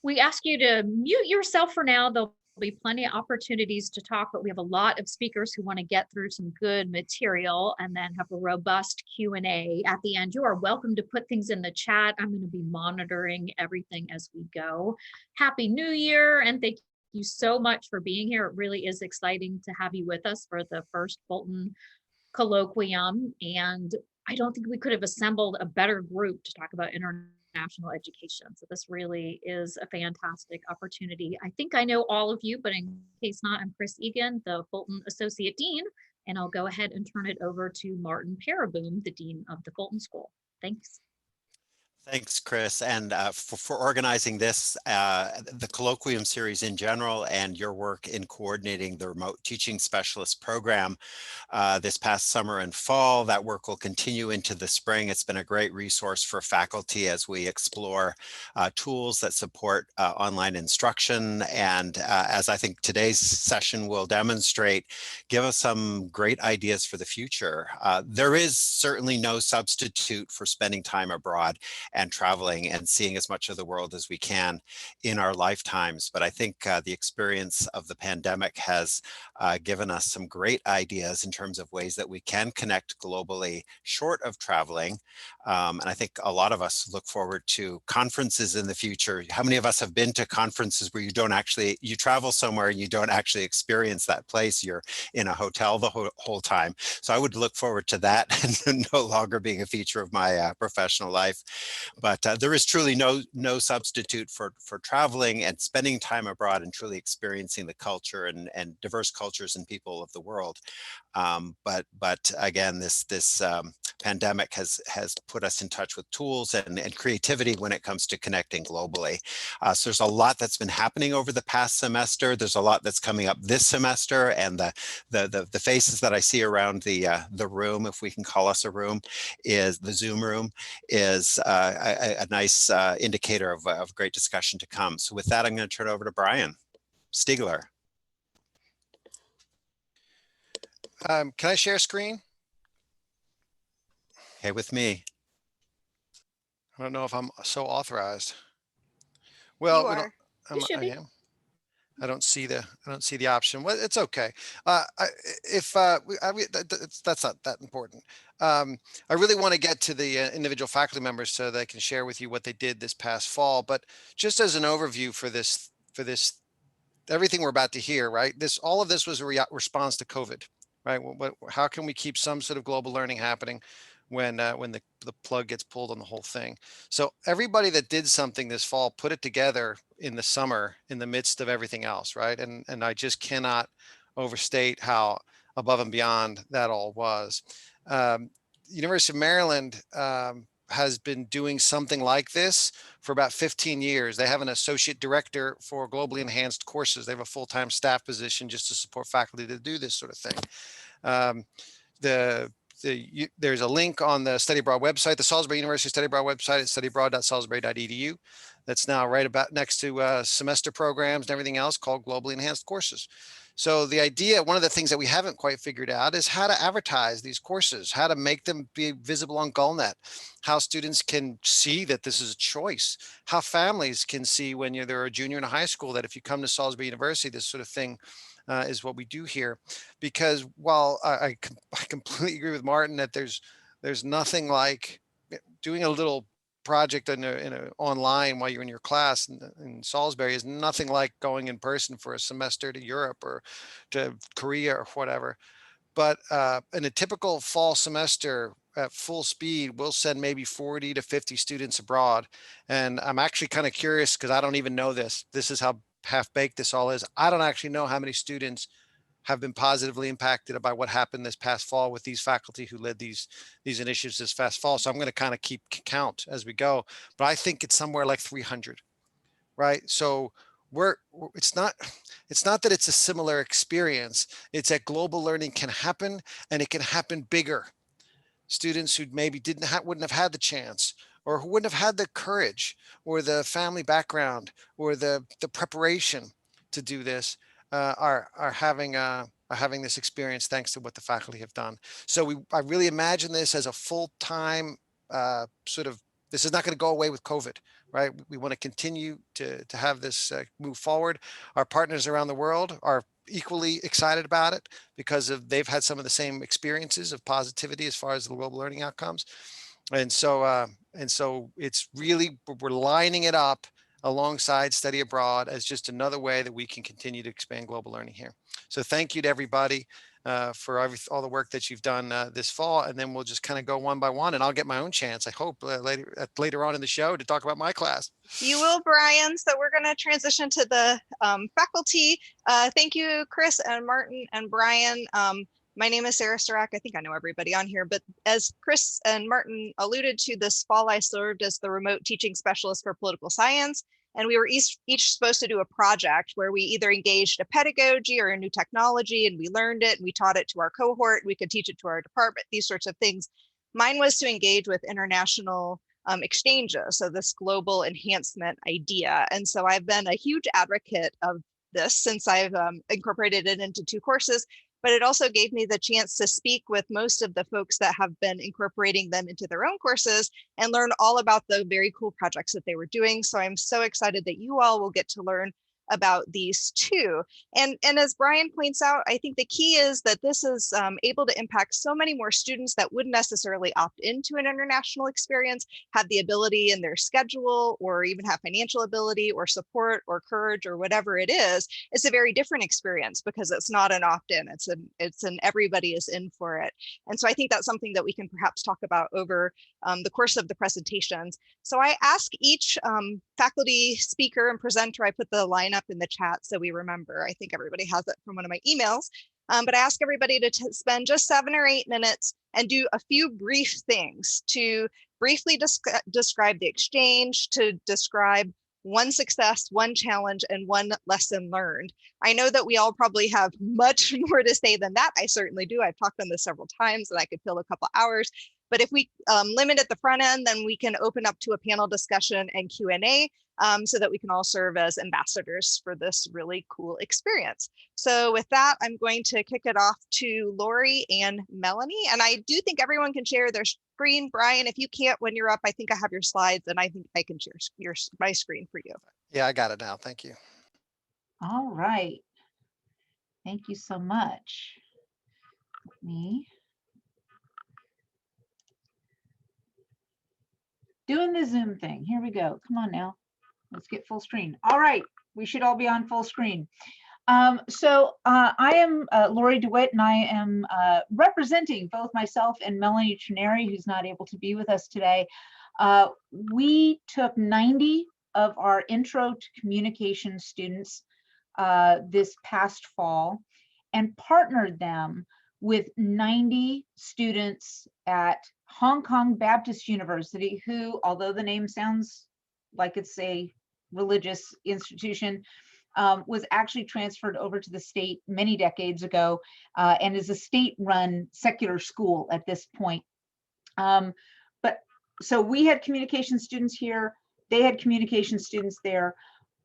We ask you to mute yourself for now. There'll be plenty of opportunities to talk, but we have a lot of speakers who want to get through some good material and then have a robust Q&A at the end. You are welcome to put things in the chat. I'm going to be monitoring everything as we go. Happy New Year, and thank you so much for being here. It really is exciting to have you with us for the first Fulton Colloquium, and I don't think we could have assembled a better group to talk about international education. So this really is a fantastic opportunity. I think I know all of you, but in case not, I'm Chris Egan, the Fulton Associate Dean, and I'll go ahead and turn it over to Martin Paraboom, the Dean of the Fulton School. Thanks. Thanks, Chris, and for organizing this, the colloquium series in general, and your work in coordinating the remote teaching specialist program this past summer and fall. That work will continue into the spring. It's been a great resource for faculty as we explore tools that support online instruction, and as I think today's session will demonstrate, give us some great ideas for the future. There is certainly no substitute for spending time abroad and traveling and seeing as much of the world as we can in our lifetimes. But I think the experience of the pandemic has given us some great ideas in terms of ways that we can connect globally short of traveling. And I think a lot of us look forward to conferences in the future. How many of us have been to conferences where you travel somewhere and you don't actually experience that place? You're in a hotel the whole time. So I would look forward to that and no longer being a feature of my professional life. But there is truly no substitute for traveling and spending time abroad and truly experiencing the culture and diverse cultures and people of the world. But again, this pandemic has put us in touch with tools and creativity when it comes to connecting globally. So there's a lot that's been happening over the past semester. There's a lot that's coming up this semester, and the faces that I see around the room, if we can call us a room, is the Zoom room, is a nice indicator of great discussion to come. So with that, I'm going to turn it over to Brian Stiegler. Can I share screen? Okay, with me. I don't know if I'm so authorized. Well, You are. You should be. I don't see the option. Well, it's okay. That's not that important. I really want to get to the individual faculty members so they can share with you what they did this past fall. But just as an overview for this, everything we're about to hear, right? All of this was a response to COVID, right? How can we keep some sort of global learning happening when the plug gets pulled on the whole thing? So everybody that did something this fall put it together in the summer in the midst of everything else, right? And I just cannot overstate how above and beyond that all was. University of Maryland has been doing something like this for about 15 years. They have an associate director for globally enhanced courses. They have a full-time staff position just to support faculty to do this sort of thing. There's a link on the Study Abroad website, the Salisbury University Study Abroad website at studyabroad.salisbury.edu. That's now right about next to semester programs and everything else called globally enhanced courses. So the idea, one of the things that we haven't quite figured out is how to advertise these courses, how to make them be visible on GullNet, how students can see that this is a choice, how families can see when they're a junior in a high school that if you come to Salisbury University, this sort of thing is what we do here. Because while I completely agree with Martin that there's nothing like doing a little project in a online while you're in your class in Salisbury is nothing like going in person for a semester to Europe or to Korea or whatever. But in a typical fall semester at full speed, we'll send maybe 40 to 50 students abroad. And I'm actually kind of curious because I don't even know this. This is how half-baked this all is. I don't actually know how many students have been positively impacted by what happened this past fall with these faculty who led these initiatives this past fall. So I'm going to kind of keep count as we go, but I think it's somewhere like 300, right? So it's not that it's a similar experience. It's that global learning can happen and it can happen bigger. Students who maybe wouldn't have had the chance or who wouldn't have had the courage or the family background or the preparation to do this are having this experience thanks to what the faculty have done. So I really imagine this as a full-time this is not going to go away with COVID, right? We want to continue to have this move forward. Our partners around the world are equally excited about it because they've had some of the same experiences of positivity as far as the global learning outcomes. And so it's really, we're lining it up alongside study abroad as just another way that we can continue to expand global learning here. So thank you to everybody for all the work that you've done this fall. And then we'll just kind of go one by one, and I'll get my own chance, I hope, later on in the show to talk about my class. You will, Brian. So we're going to transition to the faculty. Thank you, Chris and Martin and Brian. My name is Sarah Starak. I think I know everybody on here, but as Chris and Martin alluded to, this fall I served as the remote teaching specialist for political science. And we were each supposed to do a project where we either engaged a pedagogy or a new technology, and we learned it and we taught it to our cohort. We could teach it to our department, these sorts of things. Mine was to engage with international exchanges, so this global enhancement idea. And so I've been a huge advocate of this since I've incorporated it into 2 courses, but it also gave me the chance to speak with most of the folks that have been incorporating them into their own courses and learn all about the very cool projects that they were doing. So I'm so excited that you all will get to learn about these too. And as Brian points out, I think the key is that this is able to impact so many more students that wouldn't necessarily opt into an international experience, have the ability in their schedule, or even have financial ability or support or courage or whatever it is. It's a very different experience because it's not an opt-in, it's an everybody is in for it. And so I think that's something that we can perhaps talk about over the course of the presentations. So I ask each faculty speaker and presenter, I put the lineup in the chat so we remember. I think everybody has it from one of my emails, but I ask everybody to spend just 7 or 8 minutes and do a few brief things to briefly describe the exchange, to describe one success, one challenge, and one lesson learned. I know that we all probably have much more to say than that. I certainly do. I've talked on this several times and I could fill a couple hours. But if we limit at the front end, then we can open up to a panel discussion and Q&A so that we can all serve as ambassadors for this really cool experience. So with that, I'm going to kick it off to Lori and Melanie. And I do think everyone can share their screen. Brian, if you can't, when you're up, I think I have your slides and I think I can share my screen for you. Yeah, I got it now. Thank you. All right. Thank you so much. Me. Doing the Zoom thing. Here we go. Come on now. Let's get full screen. All right. We should all be on full screen. I am Lori DeWitt, and I am representing both myself and Melanie Trineri, who's not able to be with us today. We took 90 of our intro to communication students this past fall and partnered them with 90 students at Hong Kong Baptist University, who, although the name sounds like it's a religious institution, was actually transferred over to the state many decades ago and is a state-run secular school at this point. So we had communication students here, they had communication students there.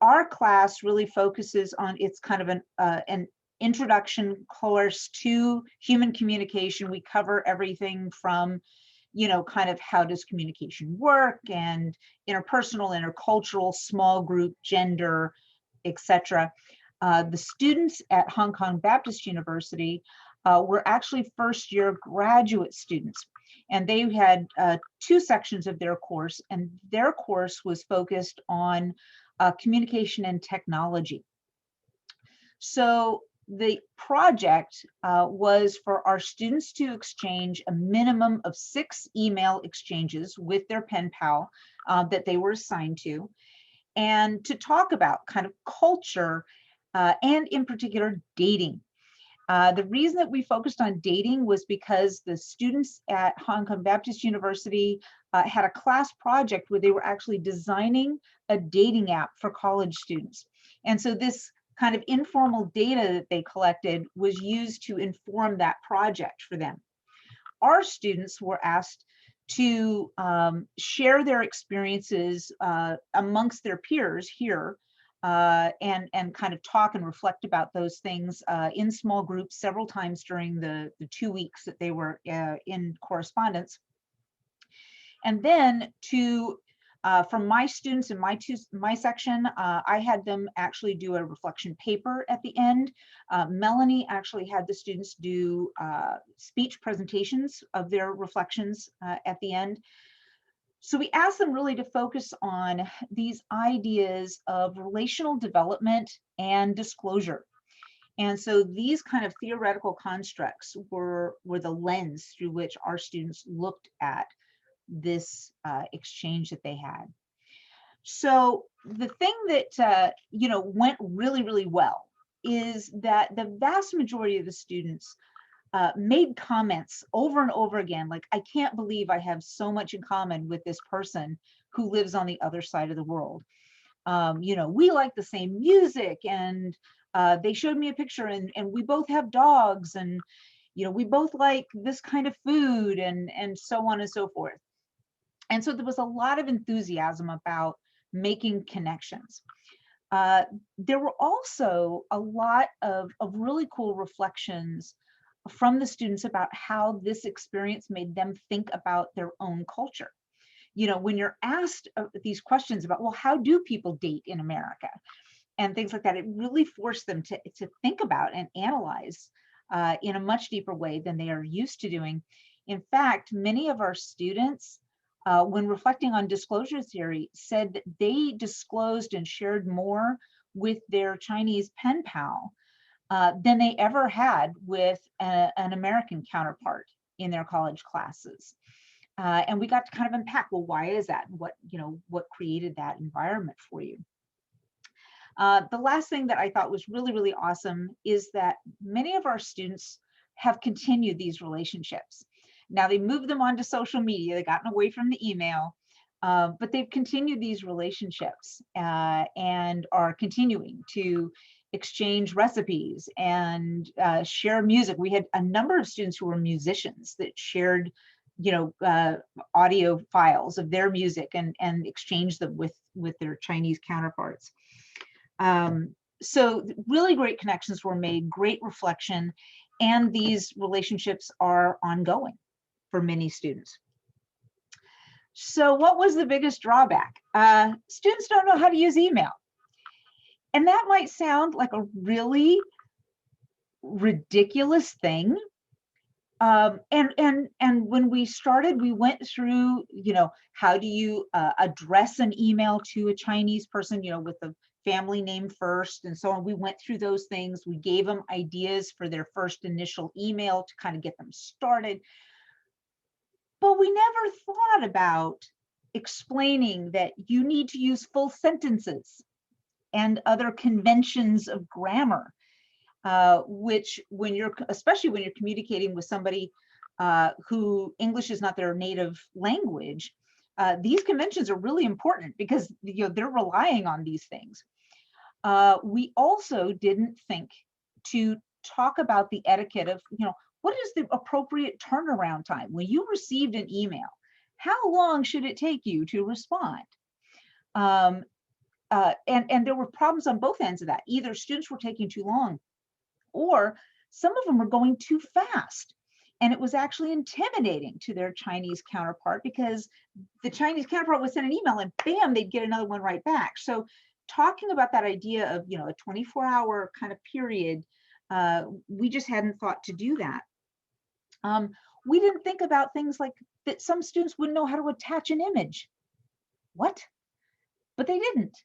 Our class really focuses on, it's kind of an introduction course to human communication. We cover everything from, you know, kind of how does communication work, and interpersonal, intercultural, small group, gender, etc. The students at Hong Kong Baptist University were actually first-year graduate students, and they had 2 sections of their course, and their course was focused on communication and technology. So the project was for our students to exchange a minimum of 6 email exchanges with their pen pal that they were assigned to, and to talk about kind of culture and in particular dating. The reason that we focused on dating was because the students at Hong Kong Baptist University had a class project where they were actually designing a dating app for college students. And so this kind of informal data that they collected was used to inform that project for them. Our students were asked to share their experiences amongst their peers here and kind of talk and reflect about those things in small groups several times during the 2 weeks that they were in correspondence. And then to from my students in my section, I had them actually do a reflection paper at the end. Melanie actually had the students do speech presentations of their reflections at the end. So we asked them really to focus on these ideas of relational development and disclosure. And so these kind of theoretical constructs were the lens through which our students looked at this exchange that they had. So the thing that went really, really well is that the vast majority of the students made comments over and over again, like, I can't believe I have so much in common with this person who lives on the other side of the world. We like the same music, and they showed me a picture, and we both have dogs, and we both like this kind of food, and so on and so forth. And so there was a lot of enthusiasm about making connections. There were also a lot of really cool reflections from the students about how this experience made them think about their own culture. When you're asked these questions about, well, how do people date in America? And things like that, it really forced them to think about and analyze in a much deeper way than they are used to doing. In fact, many of our students, when reflecting on disclosure theory, said that they disclosed and shared more with their Chinese pen pal than they ever had with an American counterpart in their college classes. And we got to kind of unpack, well, why is that? What created that environment for you? The last thing that I thought was really, really awesome is that many of our students have continued these relationships. Now, they moved them onto social media, they've gotten away from the email, but they've continued these relationships and are continuing to exchange recipes and share music. We had a number of students who were musicians that shared audio files of their music and exchanged them with their Chinese counterparts. So really great connections were made, great reflection, and these relationships are ongoing for many students. So what was the biggest drawback? Students don't know how to use email. And that might sound like a really ridiculous thing. And when we started, we went through, how do you address an email to a Chinese person, with the family name first and so on. We went through those things. We gave them ideas for their first initial email to kind of get them started. But we never thought about explaining that you need to use full sentences and other conventions of grammar, which especially when you're communicating with somebody who English is not their native language, these conventions are really important because they're relying on these things. We also didn't think to talk about the etiquette of, what is the appropriate turnaround time? When you received an email, how long should it take you to respond? And there were problems on both ends of that. Either students were taking too long, or some of them were going too fast. And it was actually intimidating to their Chinese counterpart because the Chinese counterpart would send an email and bam, they'd get another one right back. So talking about that idea of, a 24-hour kind of period, we just hadn't thought to do that. We didn't think about things like that some students wouldn't know how to attach an image. What? But they didn't.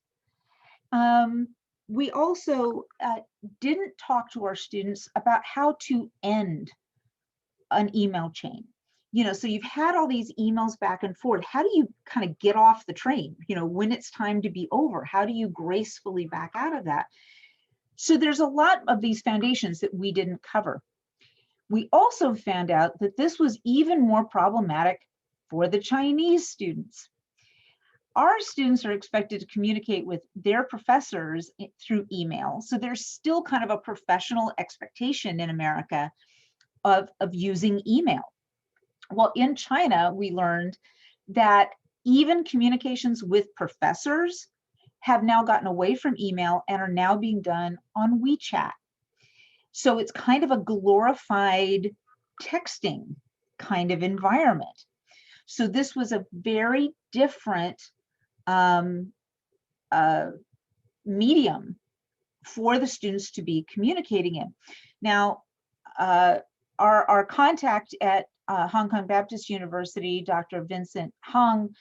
We also didn't talk to our students about how to end an email chain. So you've had all these emails back and forth. How do you kind of get off the train? When it's time to be over, how do you gracefully back out of that? So there's a lot of these foundations that we didn't cover. We also found out that this was even more problematic for the Chinese students. Our students are expected to communicate with their professors through email. So there's still kind of a professional expectation in America of using email. Well, in China, we learned that even communications with professors have now gotten away from email and are now being done on WeChat. So it's kind of a glorified texting kind of environment. So this was a very different medium for the students to be communicating in. Now, our contact at Hong Kong Baptist University, Dr. Vincent Hung,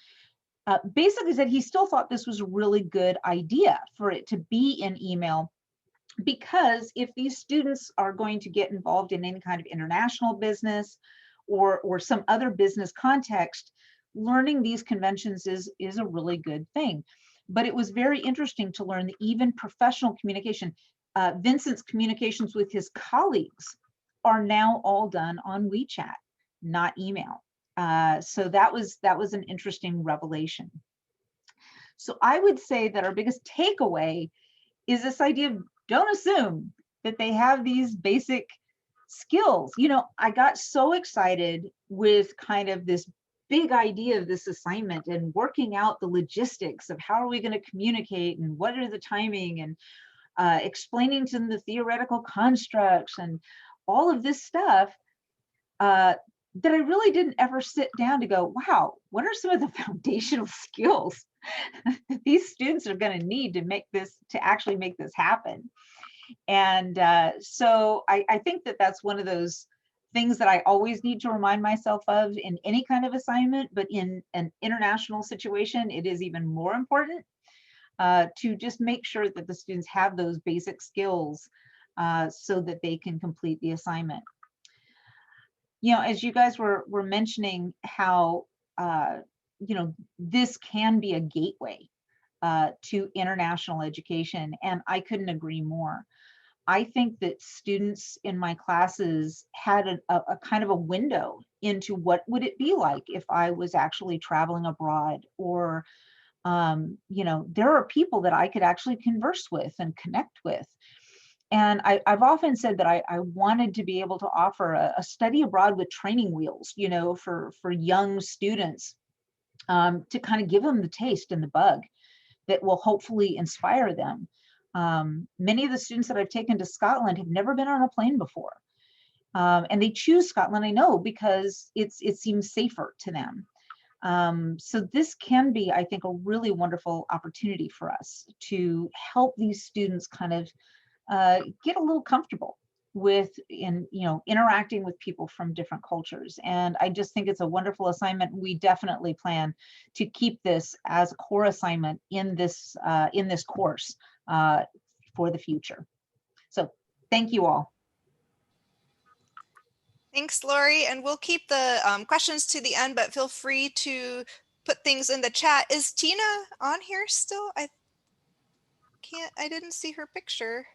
basically said he still thought this was a really good idea for it to be in email, because if these students are going to get involved in any kind of international business or some other business context, learning these conventions is a really good thing. But it was very interesting to learn that even professional communication, Vincent's communications with his colleagues are now all done on WeChat, not email. So that was an interesting revelation. So I would say that our biggest takeaway is this idea of don't assume that they have these basic skills. You know, I got so excited with kind of this big idea of this assignment and working out the logistics of how are we going to communicate and what are the timing, and explaining to them the theoretical constructs and all of this stuff, that I really didn't ever sit down to go, wow, what are some of the foundational skills that these students are going to need to actually make this happen? And so I think that that's one of those things that I always need to remind myself of in any kind of assignment, but in an international situation, it is even more important to just make sure that the students have those basic skills so that they can complete the assignment. You know, as you guys were mentioning how, you know, this can be a gateway to international education, and I couldn't agree more. I think that students in my classes had a kind of a window into what would it be like if I was actually traveling abroad, or, you know, there are people that I could actually converse with and connect with. And I've often said that I wanted to be able to offer a study abroad with training wheels, you know, for young students, to kind of give them the taste and the bug that will hopefully inspire them. Many of the students that I've taken to Scotland have never been on a plane before. And they choose Scotland, I know, because it seems safer to them. So this can be, I think, a really wonderful opportunity for us to help these students kind of get a little comfortable with, interacting with people from different cultures. And I just think it's a wonderful assignment. We definitely plan to keep this as a core assignment in this course for the future. So thank you all. Thanks, Lori. And we'll keep the questions to the end, but feel free to put things in the chat. Is Tina on here still? I didn't see her picture.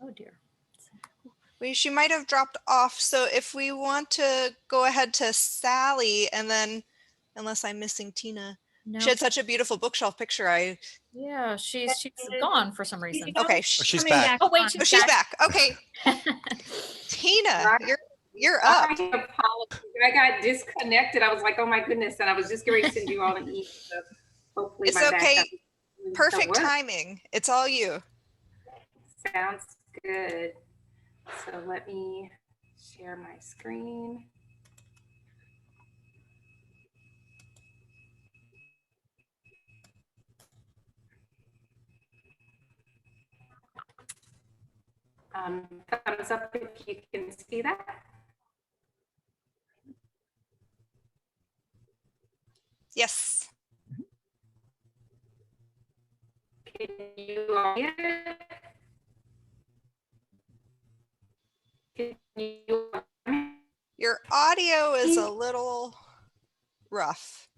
Oh dear. She might have dropped off. So if we want to go ahead to Sally, and then, unless I'm missing Tina. No. She had such a beautiful bookshelf picture. Yeah, she's gone for some reason. Okay, she's back. Oh wait, she's back. Okay, Tina, you're up. I apologize. I got disconnected. I was like, oh my goodness, and I was just going to send you all an email. So hopefully it's okay. Perfect timing. It's all you. Sounds good. So let me share my screen. Thumbs up if you can see that. Yes. Can you all hear it? Your audio is a little rough.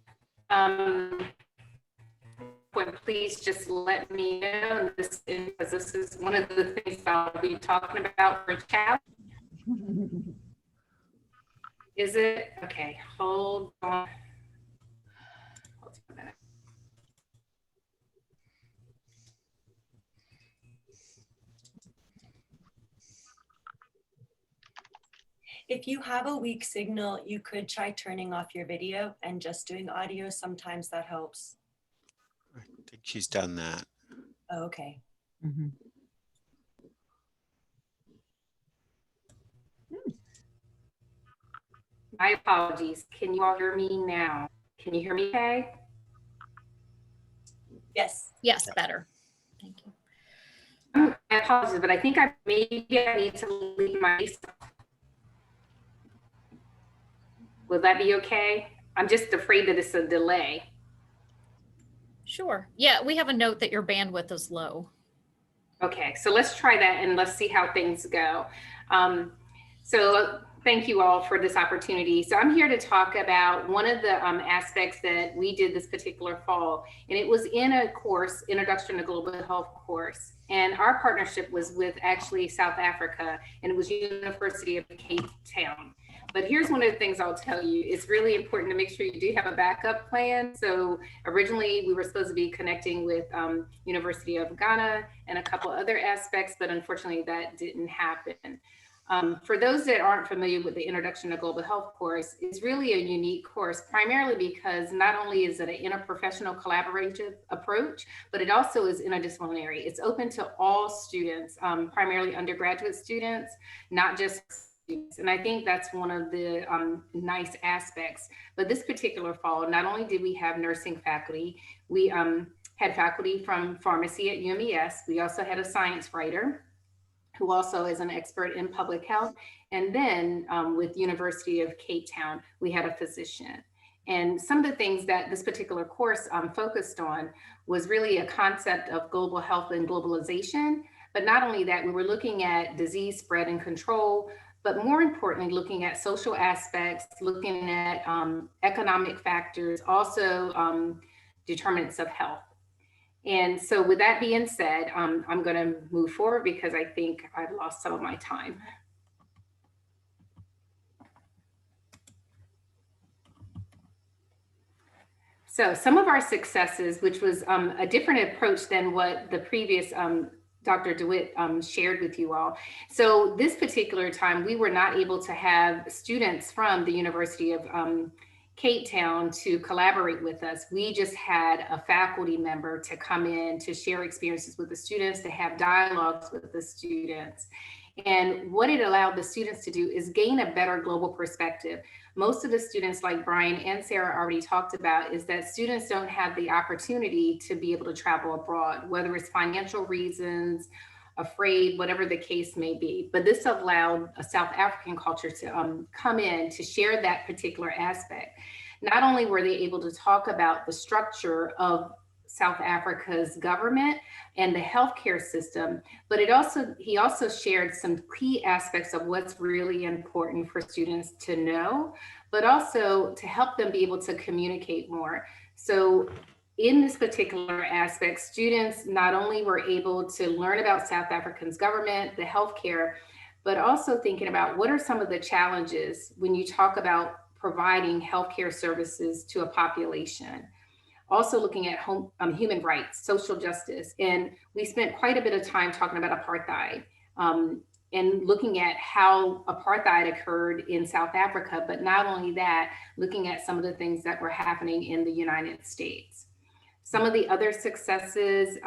Please just let me know this, because this is one of the things I'll be talking about for chat. Is it? Okay, hold on. Hold on a minute. If you have a weak signal, you could try turning off your video and just doing audio. Sometimes that helps. I think she's done that. Oh, okay. Mm-hmm. My apologies. Can you all hear me now? Can you hear me okay? Yes. Yes, Yep. better. Thank you. I apologize, but I think maybe I need to leave my. Will that be okay? I'm just afraid that it's a delay. Sure. Yeah, we have a note that your bandwidth is low. Okay, so let's try that and let's see how things go. So thank you all for this opportunity. So I'm here to talk about one of the aspects that we did this particular fall, and it was in a course, Introduction to Global Health course. And our partnership was with actually South Africa, and it was University of Cape Town. But here's one of the things I'll tell you. It's really important to make sure you do have a backup plan. So originally we were supposed to be connecting with University of Ghana and a couple other aspects, but unfortunately that didn't happen. For those that aren't familiar with the Introduction to Global Health course, it's really a unique course, primarily because not only is it an interprofessional collaborative approach, but it also is interdisciplinary. It's open to all students, primarily undergraduate students, not just students. And I think that's one of the nice aspects. But this particular fall, not only did we have nursing faculty, we had faculty from pharmacy at UMES. We also had a science writer who also is an expert in public health. And then with University of Cape Town, we had a physician. And some of the things that this particular course focused on was really a concept of global health and globalization. But not only that, we were looking at disease spread and control, but more importantly, looking at social aspects, looking at economic factors, also determinants of health. And so with that being said, I'm going to move forward because I think I've lost some of my time. So some of our successes, which was a different approach than what the previous Dr. DeWitt shared with you all. So this particular time, we were not able to have students from the University of Cape Town to collaborate with us. We just had a faculty member to come in to share experiences with the students, to have dialogues with the students. And what it allowed the students to do is gain a better global perspective. Most of the students, like Brian and Sarah already talked about, is that students don't have the opportunity to be able to travel abroad, whether it's financial reasons, afraid, whatever the case may be. But this allowed a South African culture to come in to share that particular aspect. Not only were they able to talk about the structure of South Africa's government and the healthcare system, but he also shared some key aspects of what's really important for students to know, but also to help them be able to communicate more. So in this particular aspect, students not only were able to learn about South Africa's government, the healthcare, but also thinking about what are some of the challenges when you talk about providing healthcare services to a population. Also looking at human rights, social justice. And we spent quite a bit of time talking about apartheid and looking at how apartheid occurred in South Africa, but not only that, looking at some of the things that were happening in the United States. Some of the other successes,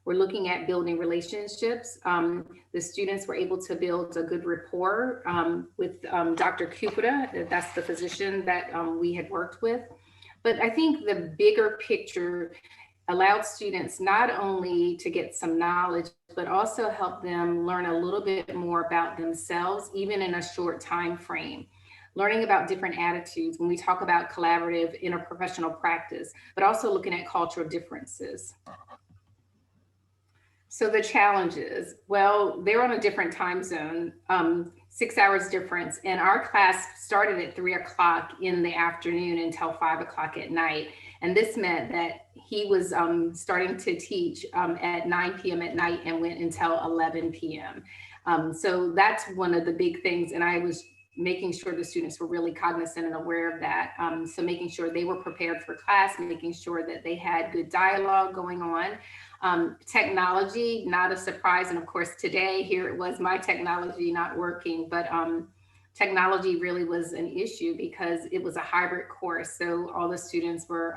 we're looking at building relationships. The students were able to build a good rapport with Dr. Kupita, that's the physician that we had worked with. But I think the bigger picture allowed students not only to get some knowledge, but also help them learn a little bit more about themselves, even in a short time frame. Learning about different attitudes when we talk about collaborative interprofessional practice, but also looking at cultural differences. So the challenges, well, they're on a different time zone, 6 hours difference, and our class started at 3 o'clock in the afternoon until 5 o'clock at night. And this meant that he was starting to teach at 9 p.m. at night and went until 11 p.m. So that's one of the big things. And I was making sure the students were really cognizant and aware of that. So making sure they were prepared for class, making sure that they had good dialogue going on. Technology, not a surprise. And of course, today here it was my technology not working, but technology really was an issue because it was a hybrid course. So all the students were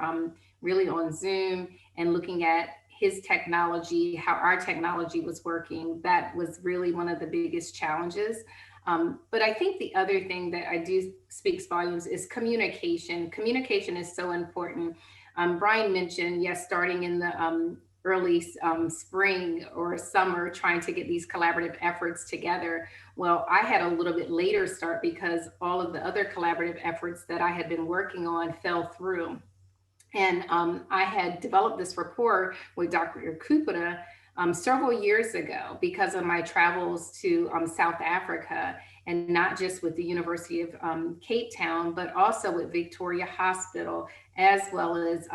really on Zoom and looking at his technology, how our technology was working. That was really one of the biggest challenges. But I think the other thing that I do speaks volumes is communication. Communication is so important. Brian mentioned, yes, starting in the early spring or summer, trying to get these collaborative efforts together. Well, I had a little bit later start because all of the other collaborative efforts that I had been working on fell through. And I had developed this rapport with Dr. Kupita several years ago because of my travels to South Africa, and not just with the University of Cape Town, but also with Victoria Hospital, as well as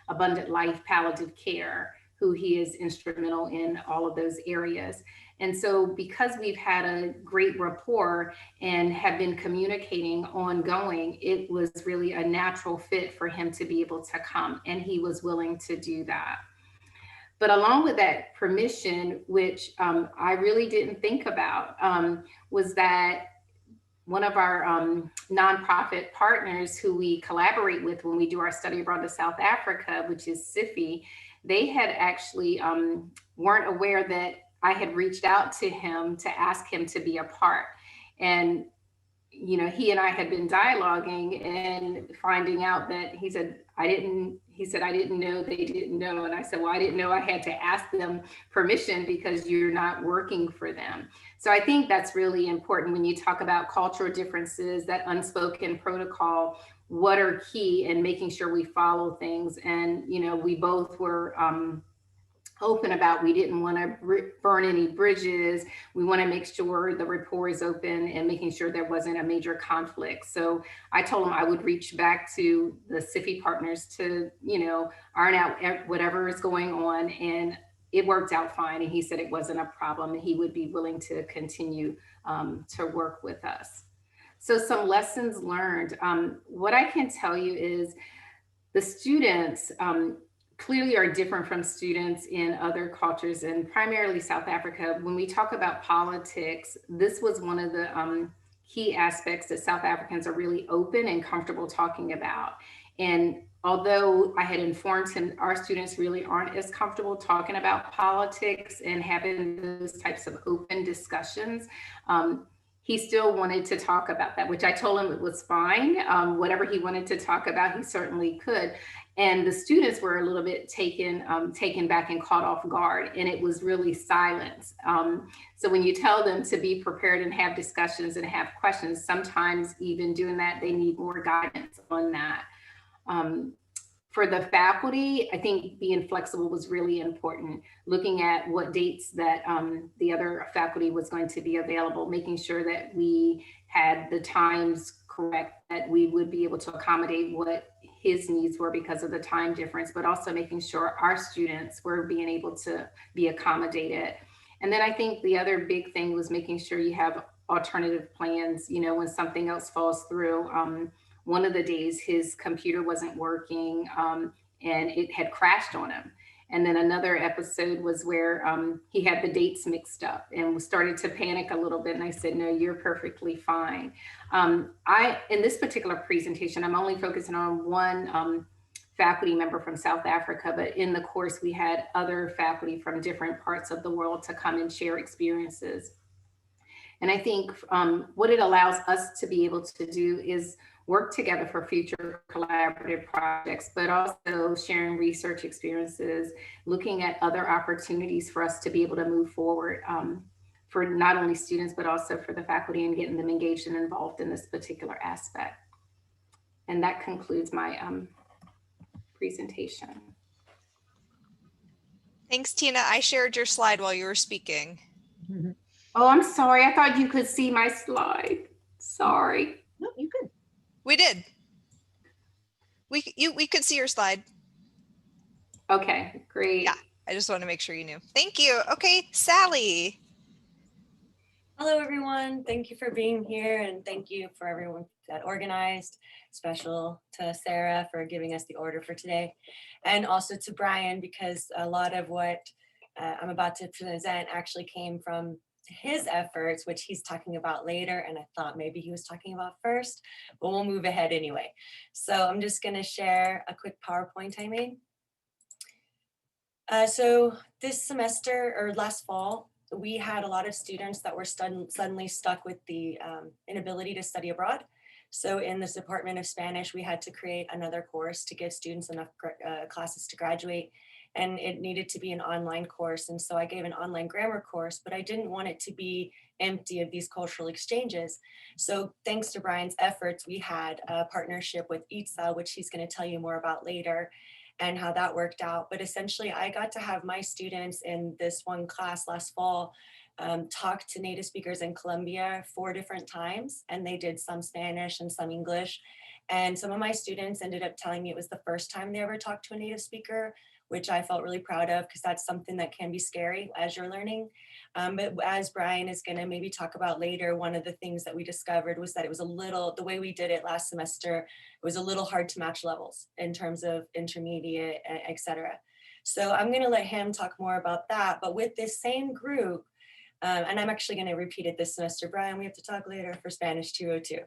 Abundant Life Palliative Care, who he is instrumental in all of those areas. And so because we've had a great rapport and have been communicating ongoing, it was really a natural fit for him to be able to come, and he was willing to do that. But along with that permission, which I really didn't think about, was that one of our nonprofit partners who we collaborate with when we do our study abroad to South Africa, which is SIFI, they had actually weren't aware that I had reached out to him to ask him to be a part. And, you know, he and I had been dialoguing and finding out that he said, I didn't know they didn't know. And I said, well, I didn't know I had to ask them permission because you're not working for them. So I think that's really important when you talk about cultural differences, that unspoken protocol, what are key in making sure we follow things. And, you know, we both were open about, we didn't want to burn any bridges. We want to make sure the rapport is open and making sure there wasn't a major conflict. So I told him I would reach back to the SIFI partners to, you know, iron out whatever is going on. And it worked out fine. And he said it wasn't a problem and he would be willing to continue to work with us. So some lessons learned. What I can tell you is the students clearly are different from students in other cultures, and primarily South Africa. When we talk about politics, this was one of the key aspects that South Africans are really open and comfortable talking about. And although I had informed him our students really aren't as comfortable talking about politics and having those types of open discussions, he still wanted to talk about that, which I told him it was fine. Whatever he wanted to talk about, he certainly could. And the students were a little bit taken back and caught off guard, and it was really silence. So when you tell them to be prepared and have discussions and have questions, sometimes even doing that, they need more guidance on that. For the faculty, I think being flexible was really important. Looking at what dates that the other faculty was going to be available, making sure that we had the times correct, that we would be able to accommodate what his needs were because of the time difference, but also making sure our students were being able to be accommodated. And then I think the other big thing was making sure you have alternative plans, you know, when something else falls through. One of the days his computer wasn't working and it had crashed on him. And then another episode was where he had the dates mixed up and started to panic a little bit. And I said, no, you're perfectly fine. In this particular presentation, I'm only focusing on one faculty member from South Africa, but in the course, we had other faculty from different parts of the world to come and share experiences. And I think what it allows us to be able to do is work together for future collaborative projects, but also sharing research experiences, looking at other opportunities for us to be able to move forward for not only students, but also for the faculty and getting them engaged and involved in this particular aspect. And that concludes my presentation. Thanks, Tina. I shared your slide while you were speaking. Oh, I'm sorry. I thought you could see my slide. Sorry. No, you could. We did. We could see your slide. Okay, great. Yeah, I just want to make sure you knew. Thank you. Okay, Sally. Hello, everyone. Thank you for being here, and thank you for everyone that organized. Special to Sarah for giving us the order for today, and also to Brian, because a lot of what I'm about to present actually came from his efforts, which he's talking about later, and I thought maybe he was talking about first, but we'll move ahead anyway. So I'm just going to share a quick PowerPoint I made. So this semester, or last fall, we had a lot of students that were suddenly stuck with the inability to study abroad. So in this Department of Spanish, we had to create another course to give students enough classes to graduate. And it needed to be an online course. And so I gave an online grammar course, but I didn't want it to be empty of these cultural exchanges. So thanks to Brian's efforts, we had a partnership with ITSA, which he's going to tell you more about later, and how that worked out. But essentially, I got to have my students in this one class last fall talk to native speakers in Colombia 4 different times, and they did some Spanish and some English. And some of my students ended up telling me it was the first time they ever talked to a native speaker, which I felt really proud of, because that's something that can be scary as you're learning. But as Brian is going to maybe talk about later, one of the things that we discovered was that it was a little, the way we did it last semester, it was a little hard to match levels in terms of intermediate, et cetera. So I'm going to let him talk more about that. But with this same group, and I'm actually going to repeat it this semester, Brian, we have to talk later for Spanish 202.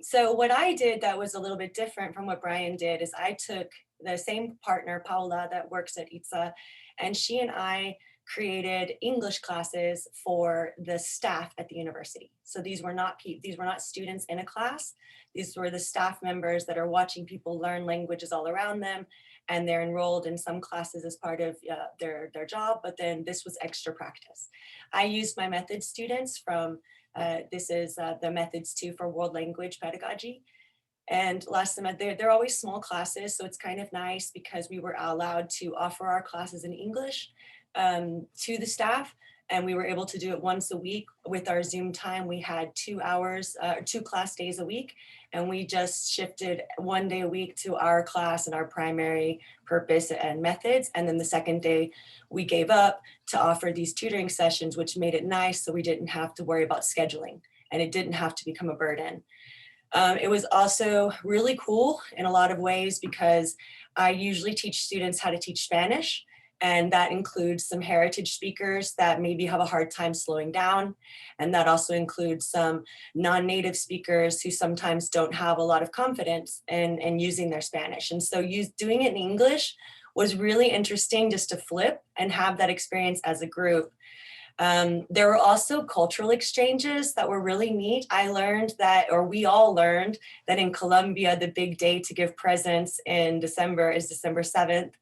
So what I did that was a little bit different from what Brian did is I took the same partner, Paula, that works at ITSA, and she and I created English classes for the staff at the university. So these were not students in a class. These were the staff members that are watching people learn languages all around them, and they're enrolled in some classes as part of their job, but then this was extra practice. I used my method students from this is the methods 2 for world language pedagogy. And last semester, they're always small classes. So it's kind of nice because we were allowed to offer our classes in English to the staff. And we were able to do it once a week. With our Zoom time, we had 2 hours, 2 class days a week. And we just shifted 1 day a week to our class and our primary purpose and methods. And then the second day we gave up to offer these tutoring sessions, which made it nice. So we didn't have to worry about scheduling and it didn't have to become a burden. It was also really cool in a lot of ways because I usually teach students how to teach Spanish. And that includes some heritage speakers that maybe have a hard time slowing down. And that also includes some non-native speakers who sometimes don't have a lot of confidence in using their Spanish. And so doing it in English was really interesting just to flip and have that experience as a group. There were also cultural exchanges that were really neat. I learned that, or we all learned that in Colombia, the big day to give presents in December is December 7th.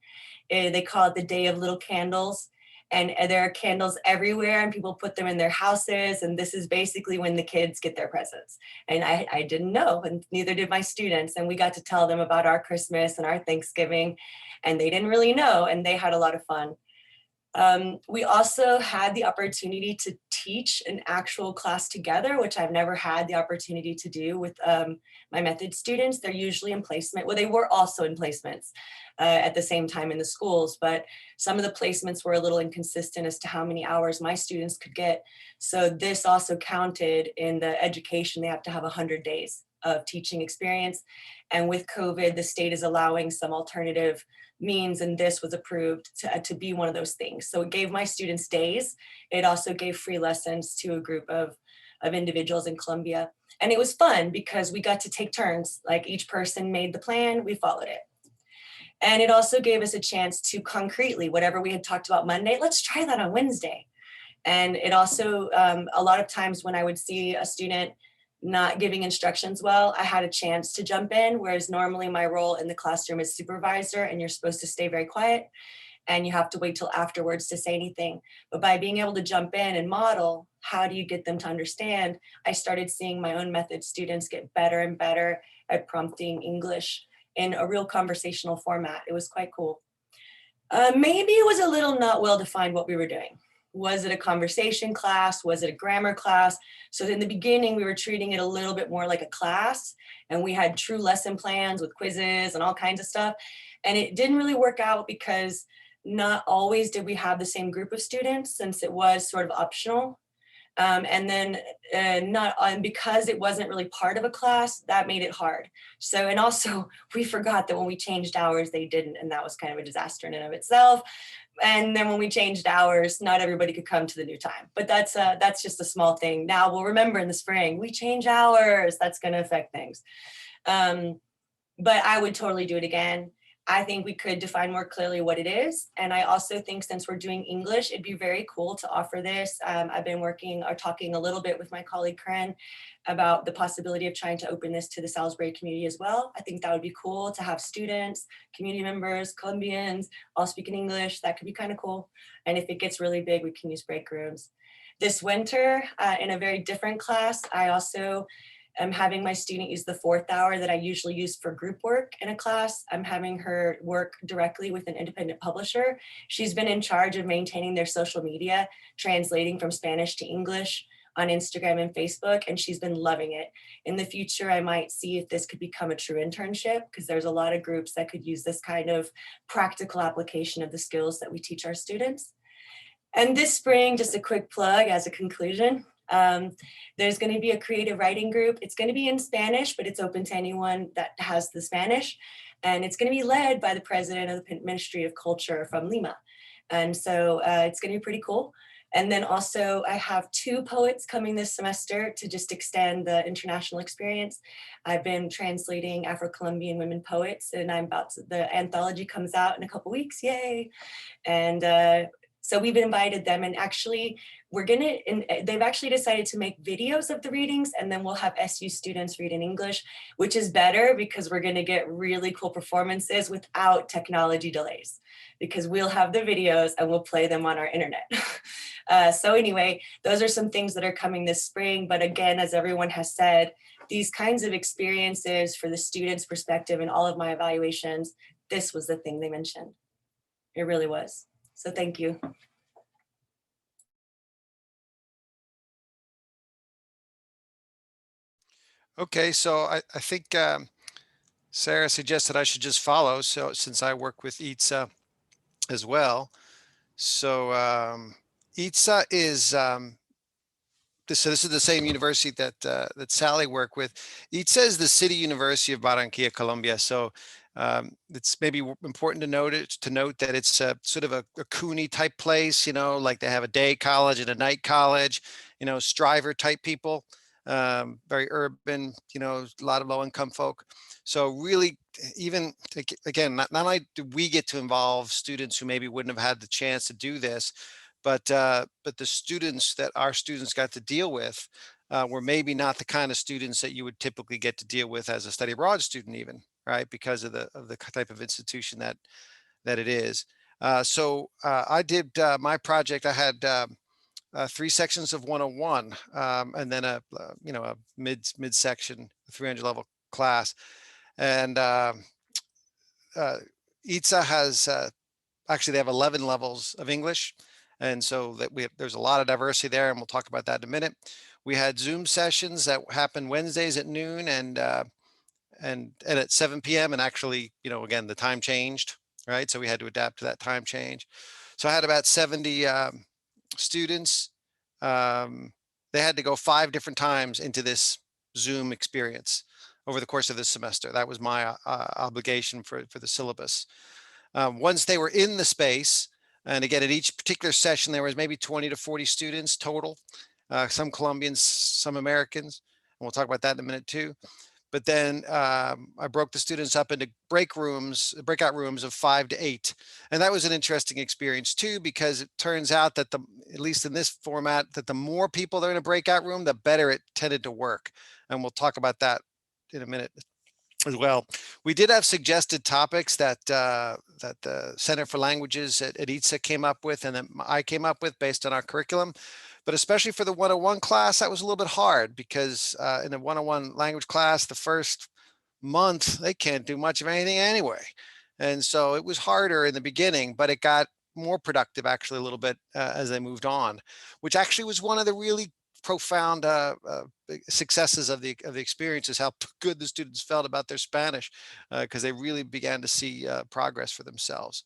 They call it the Day of Little Candles. And there are candles everywhere and people put them in their houses. And this is basically when the kids get their presents. And I didn't know, and neither did my students. And we got to tell them about our Christmas and our Thanksgiving, and they didn't really know, and they had a lot of fun. We also had the opportunity to teach an actual class together, which I've never had the opportunity to do with my method students. They're usually in placement. Well, they were also in placements at the same time in the schools, but some of the placements were a little inconsistent as to how many hours my students could get. So this also counted in the education. They have to have 100 days of teaching experience. And with COVID, the state is allowing some alternative means, and this was approved to be one of those things. So it gave my students days. It also gave free lessons to a group of individuals in Colombia. And it was fun because we got to take turns, like each person made the plan, we followed it. And it also gave us a chance to concretely, whatever we had talked about Monday, let's try that on Wednesday. And it also, a lot of times when I would see a student not giving instructions well, I had a chance to jump in, whereas normally my role in the classroom is supervisor and you're supposed to stay very quiet and you have to wait till afterwards to say anything. But by being able to jump in and model, how do you get them to understand? I started seeing my own method students get better and better at prompting English in a real conversational format. It was quite cool. Maybe it was a little not well defined what we were doing. Was it a conversation class? Was it a grammar class? So in the beginning, we were treating it a little bit more like a class, and we had true lesson plans with quizzes and all kinds of stuff. And it didn't really work out because not always did we have the same group of students, since it was sort of optional. And then because it wasn't really part of a class, that made it hard. So, and also we forgot that when we changed hours, they didn't, and that was kind of a disaster in and of itself. And then when we changed hours, not everybody could come to the new time, but that's just a small thing. Now we'll remember in the spring, we change hours, that's going to affect things. But I would totally do it again. I think we could define more clearly what it is. And I also think since we're doing English, it'd be very cool to offer this. I've been working or talking a little bit with my colleague Karen about the possibility of trying to open this to the Salisbury community as well. I think that would be cool to have students, community members, Colombians, all speaking English. That could be kind of cool. And if it gets really big, we can use break rooms. This winter, in a very different class, I also I'm having my student use the 4th hour that I usually use for group work in a class. I'm having her work directly with an independent publisher. She's been in charge of maintaining their social media, translating from Spanish to English on Instagram and Facebook, and she's been loving it. In the future, I might see if this could become a true internship, because there's a lot of groups that could use this kind of practical application of the skills that we teach our students. And this spring, just a quick plug as a conclusion, there's going to be a creative writing group. It's going to be in Spanish, but it's open to anyone that has the Spanish. And it's going to be led by the president of the Ministry of Culture from Lima. And so it's going to be pretty cool. And then also I have 2 poets coming this semester to just extend the international experience. I've been translating Afro-Colombian women poets, and the anthology comes out in a couple weeks, yay. And so we've invited them, and actually they've actually decided to make videos of the readings, and then we'll have SU students read in English, which is better because we're gonna get really cool performances without technology delays, because we'll have the videos and we'll play them on our internet. So anyway, those are some things that are coming this spring. But again, as everyone has said, these kinds of experiences for the students' perspective in all of my evaluations, this was the thing they mentioned. It really was. So thank you. Okay, so I think Sarah suggested I should just follow. So since I work with ITSA as well. So ITSA is, so this is the same university that that Sally worked with. ITSA is the City University of Barranquilla, Colombia. So it's maybe important to note that it's sort of a CUNY type place, you know, like they have a day college and a night college, you know, striver type people, very urban, you know, a lot of low income folk. So really, even again, not only do we get to involve students who maybe wouldn't have had the chance to do this, but the students that our students got to deal with were maybe not the kind of students that you would typically get to deal with as a study abroad student, even, right? Because of the type of institution that it is. So I did my project. I had 3 sections of 101, and then a you know, a mid section 300 level class. And ITSA has actually, they have 11 levels of English. And so that there's a lot of diversity there, and we'll talk about that in a minute. We had Zoom sessions that happen Wednesdays at noon and at 7 p.m. And actually, you know, again, the time changed, right? So we had to adapt to that time change. So I had about 70 students. They had to go 5 different times into this Zoom experience over the course of this semester. That was my obligation for the syllabus. Once they were in the space, and again, at each particular session, there was maybe 20 to 40 students total, some Colombians, some Americans, and we'll talk about that in a minute too. But then I broke the students up into breakout rooms of 5 to 8. And that was an interesting experience too, because it turns out that at least in this format, that the more people that are in a breakout room, the better it tended to work. And we'll talk about that in a minute as well. We did have suggested topics that the Center for Languages at ITSA came up with, and that I came up with based on our curriculum. But especially for the 101 class, that was a little bit hard, because in the 101 language class, the first month, they can't do much of anything anyway. And so it was harder in the beginning, but it got more productive actually a little bit as they moved on, which actually was one of the really profound successes of the experiences, how good the students felt about their Spanish, because they really began to see progress for themselves.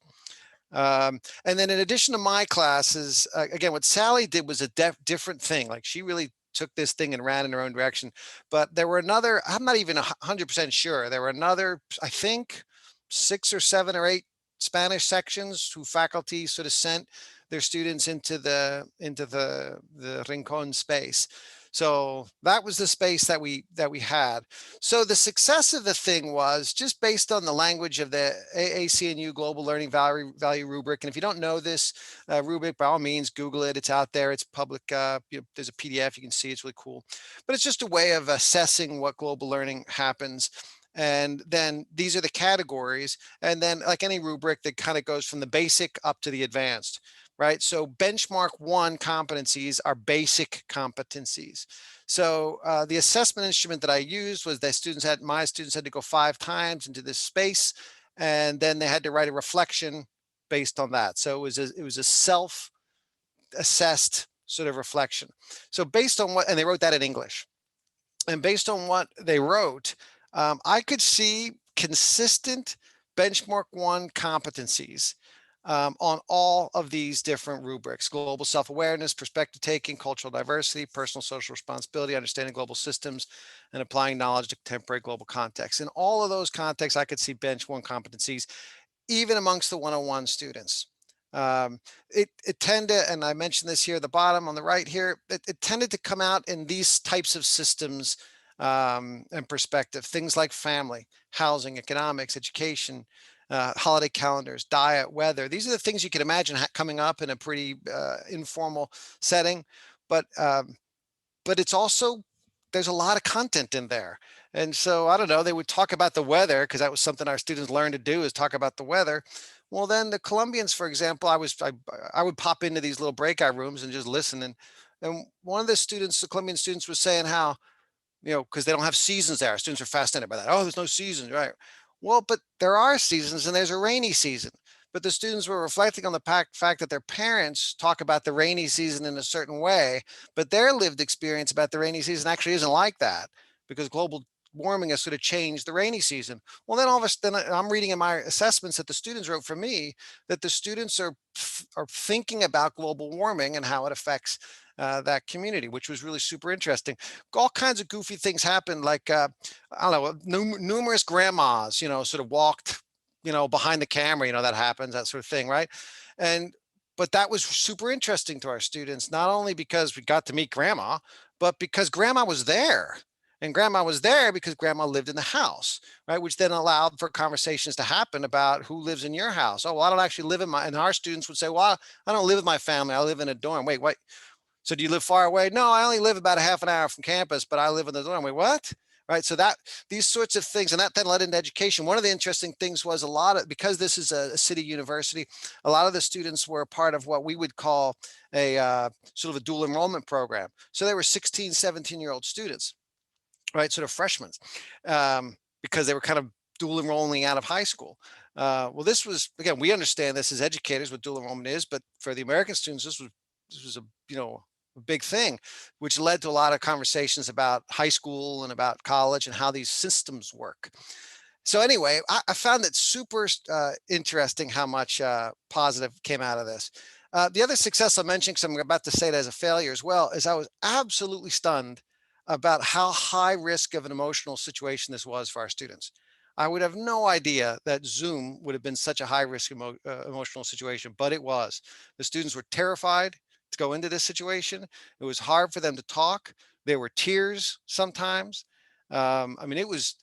And then in addition to my classes, again, what Sally did was a different thing. Like, she really took this thing and ran in her own direction. But there were another, I'm not even 100% sure, there were another, I think 6 or 7 or 8 Spanish sections who faculty sort of sent their students into the Rincon space. So that was the space that we had. So the success of the thing was just based on the language of the AAC&U Global Learning Value Rubric. And if you don't know this rubric, by all means, Google it. It's out there. It's public. There's a PDF. You can see it's really cool. But it's just a way of assessing what global learning happens. And then these are the categories. And then like any rubric that kind of goes from the basic up to the advanced, right? So benchmark 1 competencies are basic competencies. So the assessment instrument that I used was that my students had to go 5 times into this space, and then they had to write a reflection based on that. So it was a self-assessed sort of reflection. So based on what, and they wrote that in English. And based on what they wrote, I could see consistent benchmark 1 competencies on all of these different rubrics: global self-awareness, perspective taking, cultural diversity, personal social responsibility, understanding global systems, and applying knowledge to contemporary global contexts. In all of those contexts, I could see bench 1 competencies, even amongst the 101 students. It tended, and I mentioned this here at the bottom on the right here, it tended to come out in these types of systems and perspective, things like family, housing, economics, education, holiday calendars, diet, weather. These are the things you can imagine coming up in a pretty informal setting, but it's also, there's a lot of content in there. And so, I don't know, they would talk about the weather, because that was something our students learned to do, is talk about the weather. Well, then the Colombians, for example, I would pop into these little breakout rooms and just listen. And one of the students, the Colombian students, was saying how, because they don't have seasons there. Students are fascinated by that. Oh, there's no seasons, right? Well, but there are seasons, and there's a rainy season. But the students were reflecting on the fact that their parents talk about the rainy season in a certain way, but their lived experience about the rainy season actually isn't like that, because global warming has sort of changed the rainy season. Well, then all of a sudden, I'm reading in my assessments that the students wrote for me that the students are thinking about global warming and how it affects that community, which was really super interesting. All kinds of goofy things happened, like I don't know, numerous grandmas, sort of walked, behind the camera, that happens, that sort of thing, right? But that was super interesting to our students, not only because we got to meet grandma, but because grandma was there. And grandma was there because grandma lived in the house, right? Which then allowed for conversations to happen about who lives in your house. Oh, well, I don't actually live in and our students would say, well, I don't live with my family. I live in a dorm. Wait. So do you live far away? No, I only live about a half an hour from campus, but I live in the dorm. Wait, what? Right. So these sorts of things, and that then led into education. One of the interesting things was because this is a city university, a lot of the students were part of what we would call a sort of a dual enrollment program. So they were 16, 17-year-old students, right? Sort of freshmen, because they were kind of dual enrolling out of high school. Well, this was, again, we understand this as educators what dual enrollment is, but for the American students, this was a big thing, which led to a lot of conversations about high school and about college and how these systems work. So anyway, I found it super interesting how much positive came out of this. The other success I mentioned, because I'm about to say it as a failure as well, is I was absolutely stunned about how high risk of an emotional situation this was for our students. I would have no idea that Zoom would have been such a high risk emotional situation, but it was. The students were terrified to go into this situation. It was hard for them to talk. There were tears sometimes. I mean, it was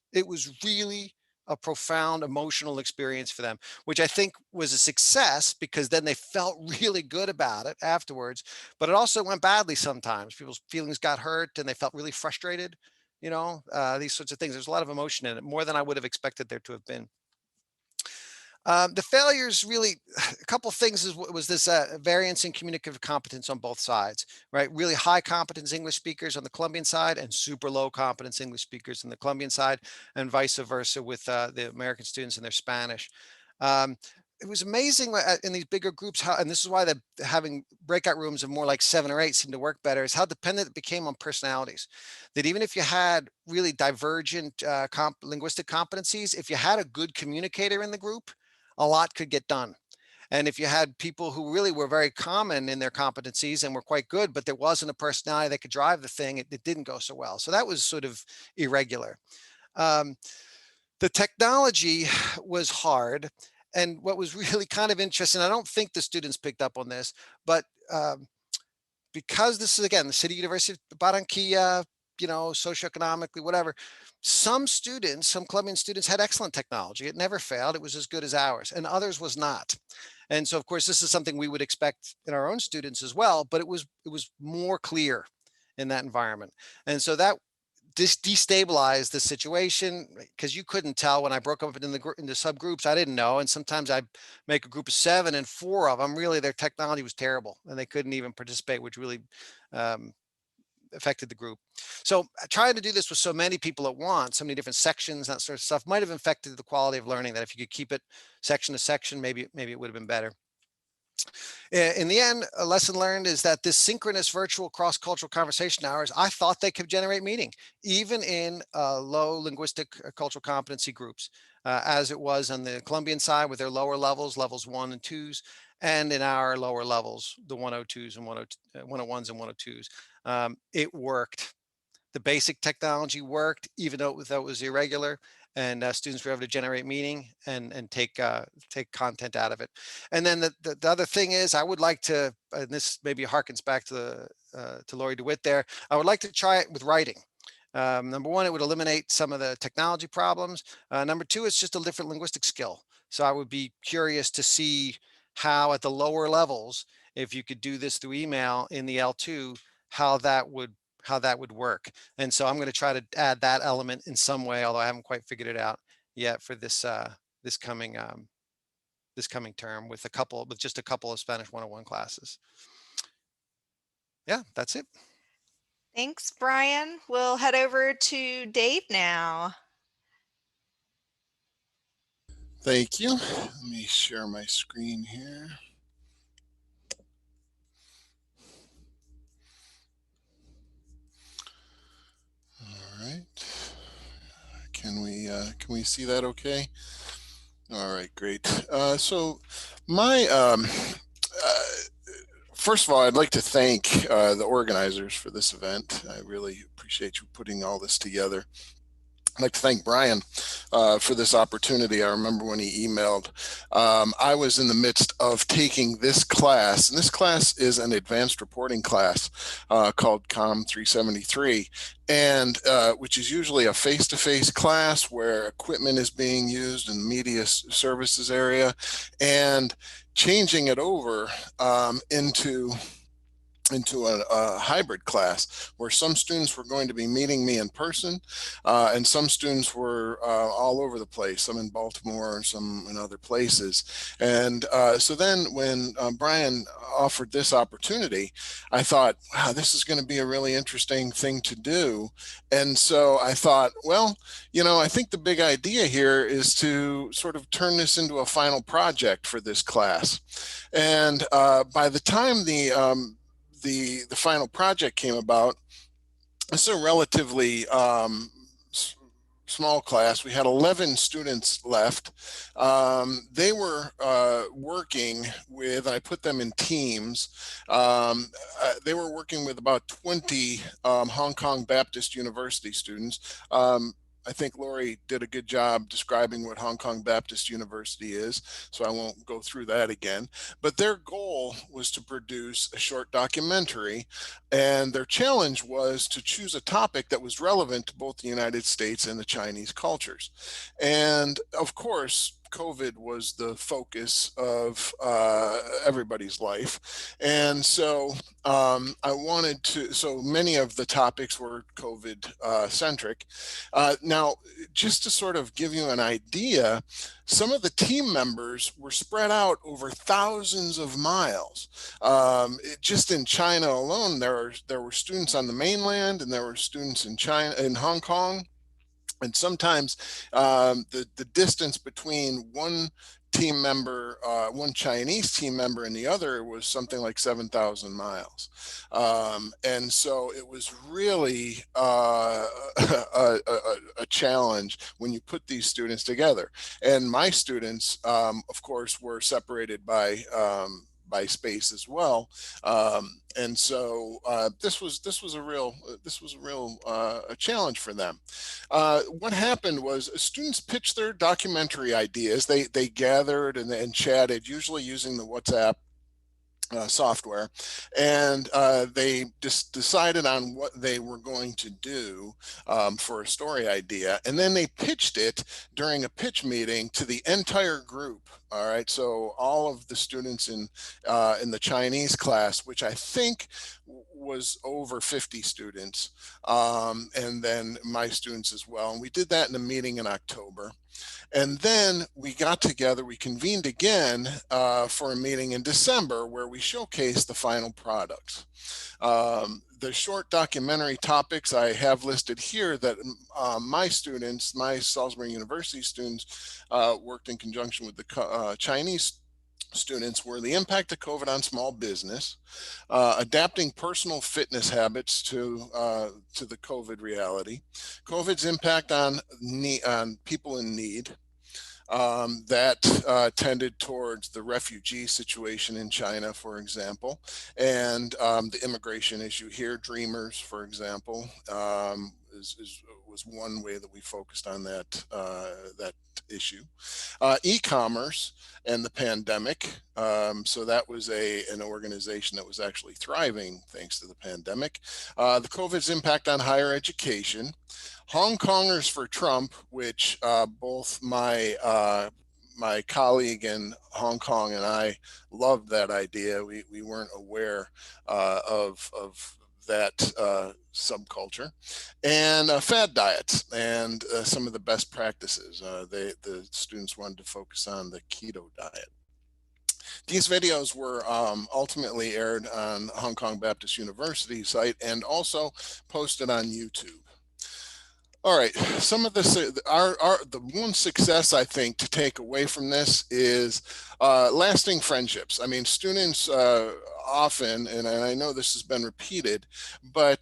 really a profound emotional experience for them, which I think was a success, because then they felt really good about it afterwards. But it also went badly sometimes. People's feelings got hurt and they felt really frustrated, these sorts of things. There's a lot of emotion in it, more than I would have expected there to have been. The failures, really, a couple of things was this variance in communicative competence on both sides, right? Really high competence English speakers on the Colombian side and super low competence English speakers on the Colombian side, and vice versa with the American students and their Spanish. It was amazing in these bigger groups how, and this is why having breakout rooms of more like 7 or 8 seemed to work better, is how dependent it became on personalities. That even if you had really divergent linguistic competencies, if you had a good communicator in the group, a lot could get done. And if you had people who really were very common in their competencies and were quite good, but there wasn't a personality that could drive the thing, it didn't go so well. So that was sort of irregular. The technology was hard. And what was really kind of interesting, I don't think the students picked up on this, but because this is, again, the City University of Barranquilla, you know, socioeconomically, whatever, some students, some Colombian students had excellent technology. It never failed. It was as good as ours, and others was not. And so, of course, this is something we would expect in our own students as well, but it was more clear in that environment. And so that destabilized the situation, because you couldn't tell when I broke up into subgroups. I didn't know. And sometimes I'd make a group of 7 and 4 of them, really their technology was terrible and they couldn't even participate, which really affected the group. So trying to do this with so many people at once, so many different sections, that sort of stuff, might have affected the quality of learning, that if you could keep it section to section, maybe it would have been better. In the end, a lesson learned is that this synchronous virtual cross-cultural conversation hours, I thought they could generate meaning, even in low linguistic cultural competency groups, as it was on the Colombian side with their lower levels, levels 1 and 2s, and in our lower levels, the 102s and 101s and 102s. It worked. The basic technology worked, even though it was irregular, and students were able to generate meaning and take content out of it. And then the other thing is, I would like to, and this maybe harkens back to Lori DeWitt there, I would like to try it with writing. Number one, it would eliminate some of the technology problems. Number two, it's just a different linguistic skill. So I would be curious to see how at the lower levels, if you could do this through email in the L2, how that would work. And so I'm going to try to add that element in some way, although I haven't quite figured it out yet for this this coming term with just a couple of Spanish 101 classes. Yeah, that's it. Thanks, Brian. We'll head over to Dave now. Thank you. Let me share my screen here. All right. Can we see that okay? All right, great. So my first of all, I'd like to thank the organizers for this event. I really appreciate you putting all this together. I'd like to thank Brian for this opportunity. I remember when he emailed, I was in the midst of taking this class, and this class is an advanced reporting class called COMM 373, and which is usually a face-to-face class where equipment is being used in the media services area, and changing it over into a hybrid class where some students were going to be meeting me in person, and some students were all over the place, some in Baltimore and some in other places. And so then when Brian offered this opportunity, I thought, wow, this is going to be a really interesting thing to do. And so I thought, well, you know, I think the big idea here is to sort of turn this into a final project for this class. And by the time the final project came about, it's a relatively small class. We had 11 students left. They were working with, I put them in teams. They were working with about 20 Hong Kong Baptist University students. I think Lori did a good job describing what Hong Kong Baptist University is, so I won't go through that again. But their goal was to produce a short documentary, and their challenge was to choose a topic that was relevant to both the United States and the Chinese cultures. And of course, COVID was the focus of everybody's life. And so so many of the topics were COVID centric. Now, just to sort of give you an idea, some of the team members were spread out over thousands of miles. Just in China alone, there were students on the mainland, and there were students in Hong Kong. And sometimes the distance between one team member, one Chinese team member and the other was something like 7,000 miles. And so it was really a challenge when you put these students together. And my students, of course, were separated by space as well, and so this was a real challenge for them. What happened was students pitched their documentary ideas. They gathered and chatted, usually using the WhatsApp. software, and they just decided on what they were going to do for a story idea, and then they pitched it during a pitch meeting to the entire group. All right, so all of the students in the Chinese class, which I think was over 50 students, and then my students as well, and we did that in a meeting in October. And then we got together, we convened again for a meeting in December where we showcased the final products. The short documentary topics I have listed here that my students, my Salisbury University students, worked in conjunction with the Chinese students were the impact of COVID on small business, adapting personal fitness habits to the COVID reality, COVID's impact on people in need, that tended towards the refugee situation in China, for example, and the immigration issue here. Dreamers, for example, was one way that we focused on that issue. E-commerce and the pandemic. So that was an organization that was actually thriving thanks to the pandemic. The COVID's impact on higher education. Hong Kongers for Trump, which both my colleague in Hong Kong and I loved that idea. We weren't aware of that subculture, and fad diets and some of the best practices. The students wanted to focus on the keto diet. These videos were ultimately aired on Hong Kong Baptist University site and also posted on YouTube. All right, some of this, the one success I think to take away from this is lasting friendships. I mean, students often, and I know this has been repeated, but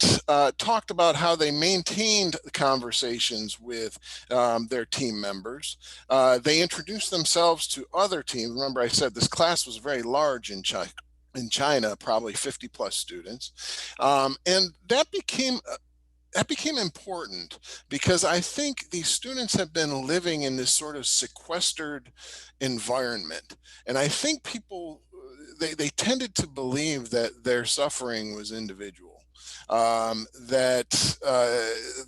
talked about how they maintained conversations with their team members. They introduced themselves to other teams. Remember, I said this class was very large in China, probably 50 plus students, and that became important because I think these students have been living in this sort of sequestered environment. And I think people, they tended to believe that their suffering was individual, that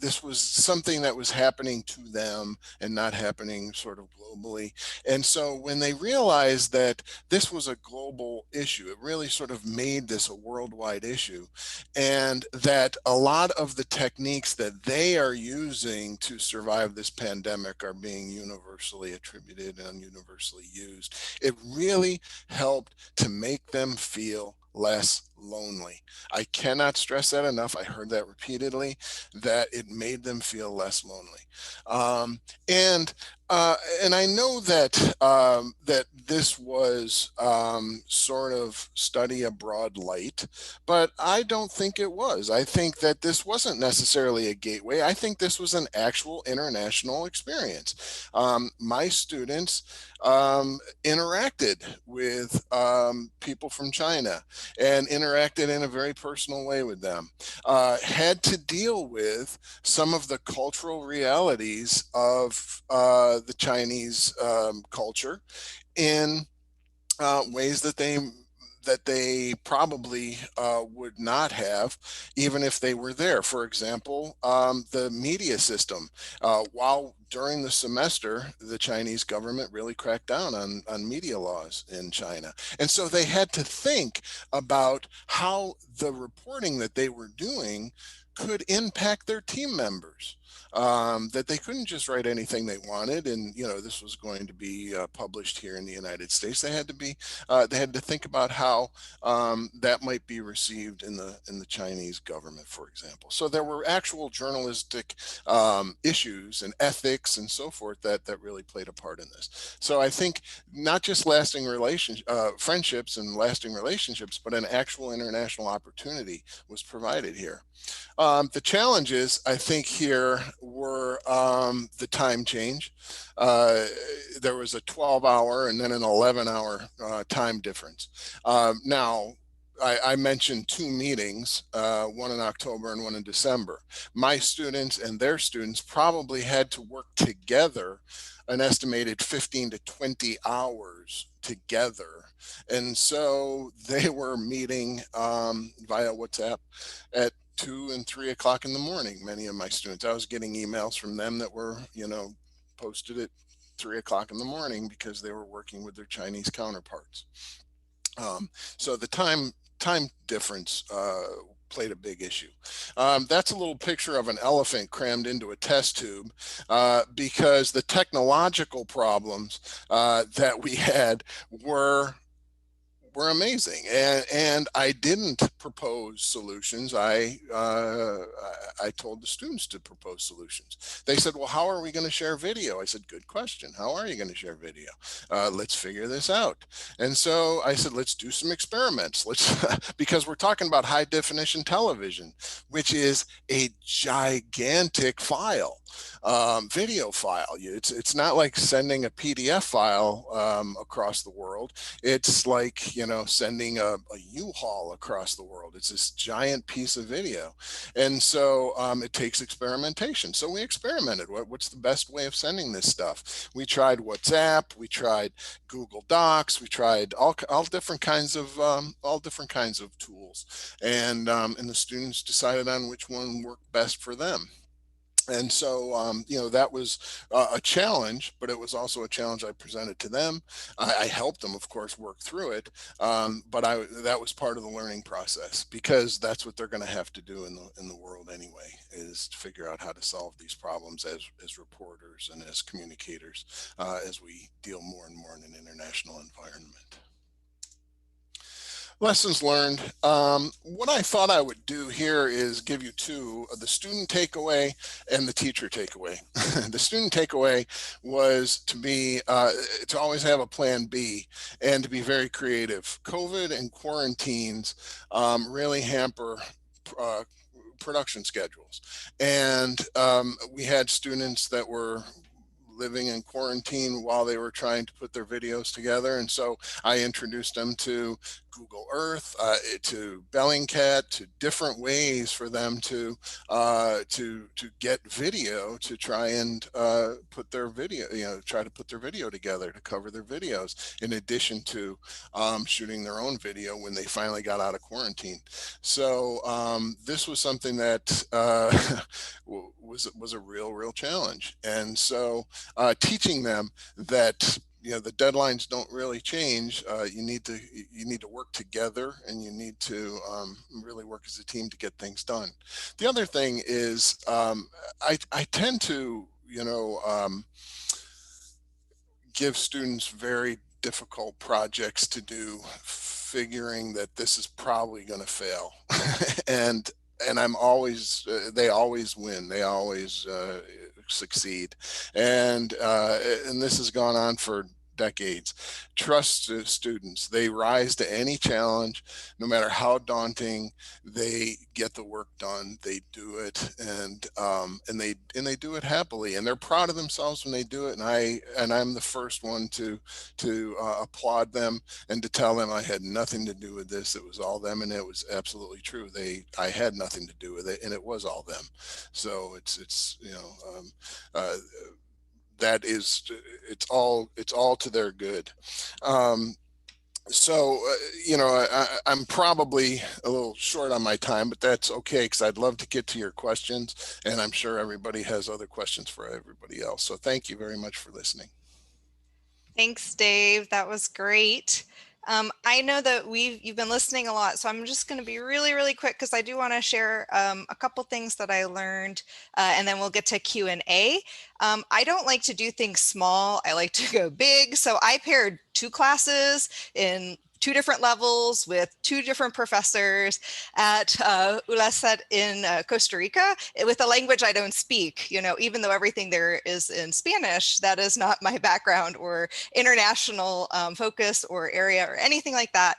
this was something that was happening to them and not happening sort of globally. And so when they realized that this was a global issue, it really sort of made this a worldwide issue, and that a lot of the techniques that they are using to survive this pandemic are being universally attributed and universally used. It really helped to make them feel less lonely. I cannot stress that enough. I heard that repeatedly, that it made them feel less lonely. And I know that that this was sort of study abroad light, but I don't think it was. I think that this wasn't necessarily a gateway. I think this was an actual international experience. My students interacted with people from China and interacted in a very personal way with them, had to deal with some of the cultural realities of the Chinese culture in ways that they probably would not have even if they were there. For example, the media system. While during the semester, the Chinese government really cracked down on media laws in China. And so they had to think about how the reporting that they were doing could impact their team members. That they couldn't just write anything they wanted, and this was going to be published here in the United States. They had to think about how that might be received in the Chinese government, for example. So there were actual journalistic issues and ethics and so forth that really played a part in this. So I think not just lasting friendships and lasting relationships, but an actual international opportunity was provided here. The challenges, I think, here were the time change. There was a 12-hour and then an 11-hour time difference. Now, I mentioned 2 meetings, one in October and one in December. My students and their students probably had to work together an estimated 15 to 20 hours together And so they were meeting via WhatsApp at 2 and 3 o'clock in the morning. Many of my students, I was getting emails from them that were, posted at 3 o'clock in the morning because they were working with their Chinese counterparts. So the time difference played a big issue. That's a little picture of an elephant crammed into a test tube because the technological problems that we had were amazing, and I didn't propose solutions. I told the students to propose solutions. They said, well, how are we going to share video? I said, good question. How are you going to share video? Let's figure this out. And so I said, let's do some experiments. Because we're talking about high definition television, which is a gigantic file, video file. It's not like sending a PDF file across the world. It's like, sending a U-Haul across the world. It's this giant piece of video. And so it takes experimentation. So we experimented. What's the best way of sending this stuff? We tried WhatsApp, we tried Google Docs, we tried all different kinds of tools. And the students decided on which one worked best for them. And so, that was a challenge, but it was also a challenge I presented to them. I helped them, of course, work through it. But that was part of the learning process, because that's what they're going to have to do in the world anyway, is to figure out how to solve these problems as reporters and as communicators as we deal more and more in an international environment. Lessons learned. What I thought I would do here is give you two, the student takeaway and the teacher takeaway. The student takeaway was to always have a plan B and to be very creative. COVID and quarantines really hamper production schedules. And we had students that were living in quarantine while they were trying to put their videos together. And so I introduced them to Google Earth, to Bellingcat, to different ways for them to get video, to try and put their video, try to put their video together to cover their videos, in addition to shooting their own video when they finally got out of quarantine. So this was something that was a real challenge. And so teaching them that the deadlines don't really change. You need to work together, and you need to really work as a team to get things done. The other thing is I tend to give students very difficult projects to do, figuring that this is probably going to fail, and I'm always they always win. They always succeed, and this has gone on for decades. Trust students. They rise to any challenge, no matter how daunting. They get the work done. They do it, and they do it happily, and they're proud of themselves when they do it. And I'm the first one to applaud them and to tell them I had nothing to do with this. It was all them, and it was absolutely true. I had nothing to do with it, and it was all them. So it's that is, it's all to their good. So, I'm probably a little short on my time, but that's okay, because I'd love to get to your questions, and I'm sure everybody has other questions for everybody else. So thank you very much for listening. Thanks, Dave. That was great. I know that you've been listening a lot, so I'm just going to be really quick, because I do want to share a couple things that I learned, and then we'll get to Q&A. I don't like to do things small. I like to go big. So I paired two classes in 2 different levels with 2 different professors at ULACIT in Costa Rica, with a language I don't speak. Even though everything there is in Spanish, that is not my background or international focus or area or anything like that.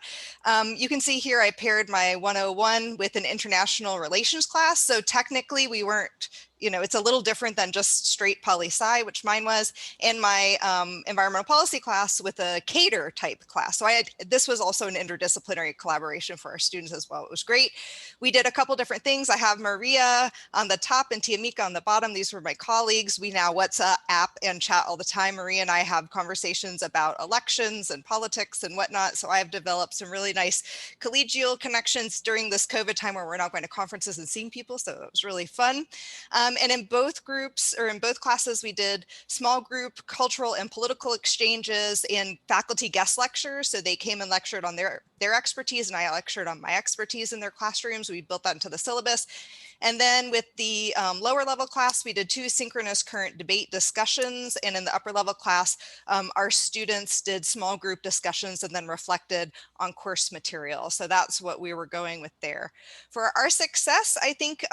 You can see here I paired my 101 with an international relations class. So technically we weren't, it's a little different than just straight poli-sci, which mine was, and my environmental policy class with a cater type class. So this was also an interdisciplinary collaboration for our students as well. It was great. we did a couple different things. I have Maria on the top and Tiamika on the bottom. These were my colleagues. We now WhatsApp and chat all the time. Maria and I have conversations about elections and politics and whatnot. So I have developed some really nice collegial connections during this COVID time where we're not going to conferences and seeing people. So it was really fun. And in both groups, or in both classes, we did small group cultural and political exchanges and faculty guest lectures. So they came and lectured on their expertise, and I lectured on my expertise in their classrooms. We built that into the syllabus. And then with the lower level class, we did 2 synchronous current debate discussions. And in the upper level class, our students did small group discussions and then reflected on course material. So that's what we were going with there. For our success, I think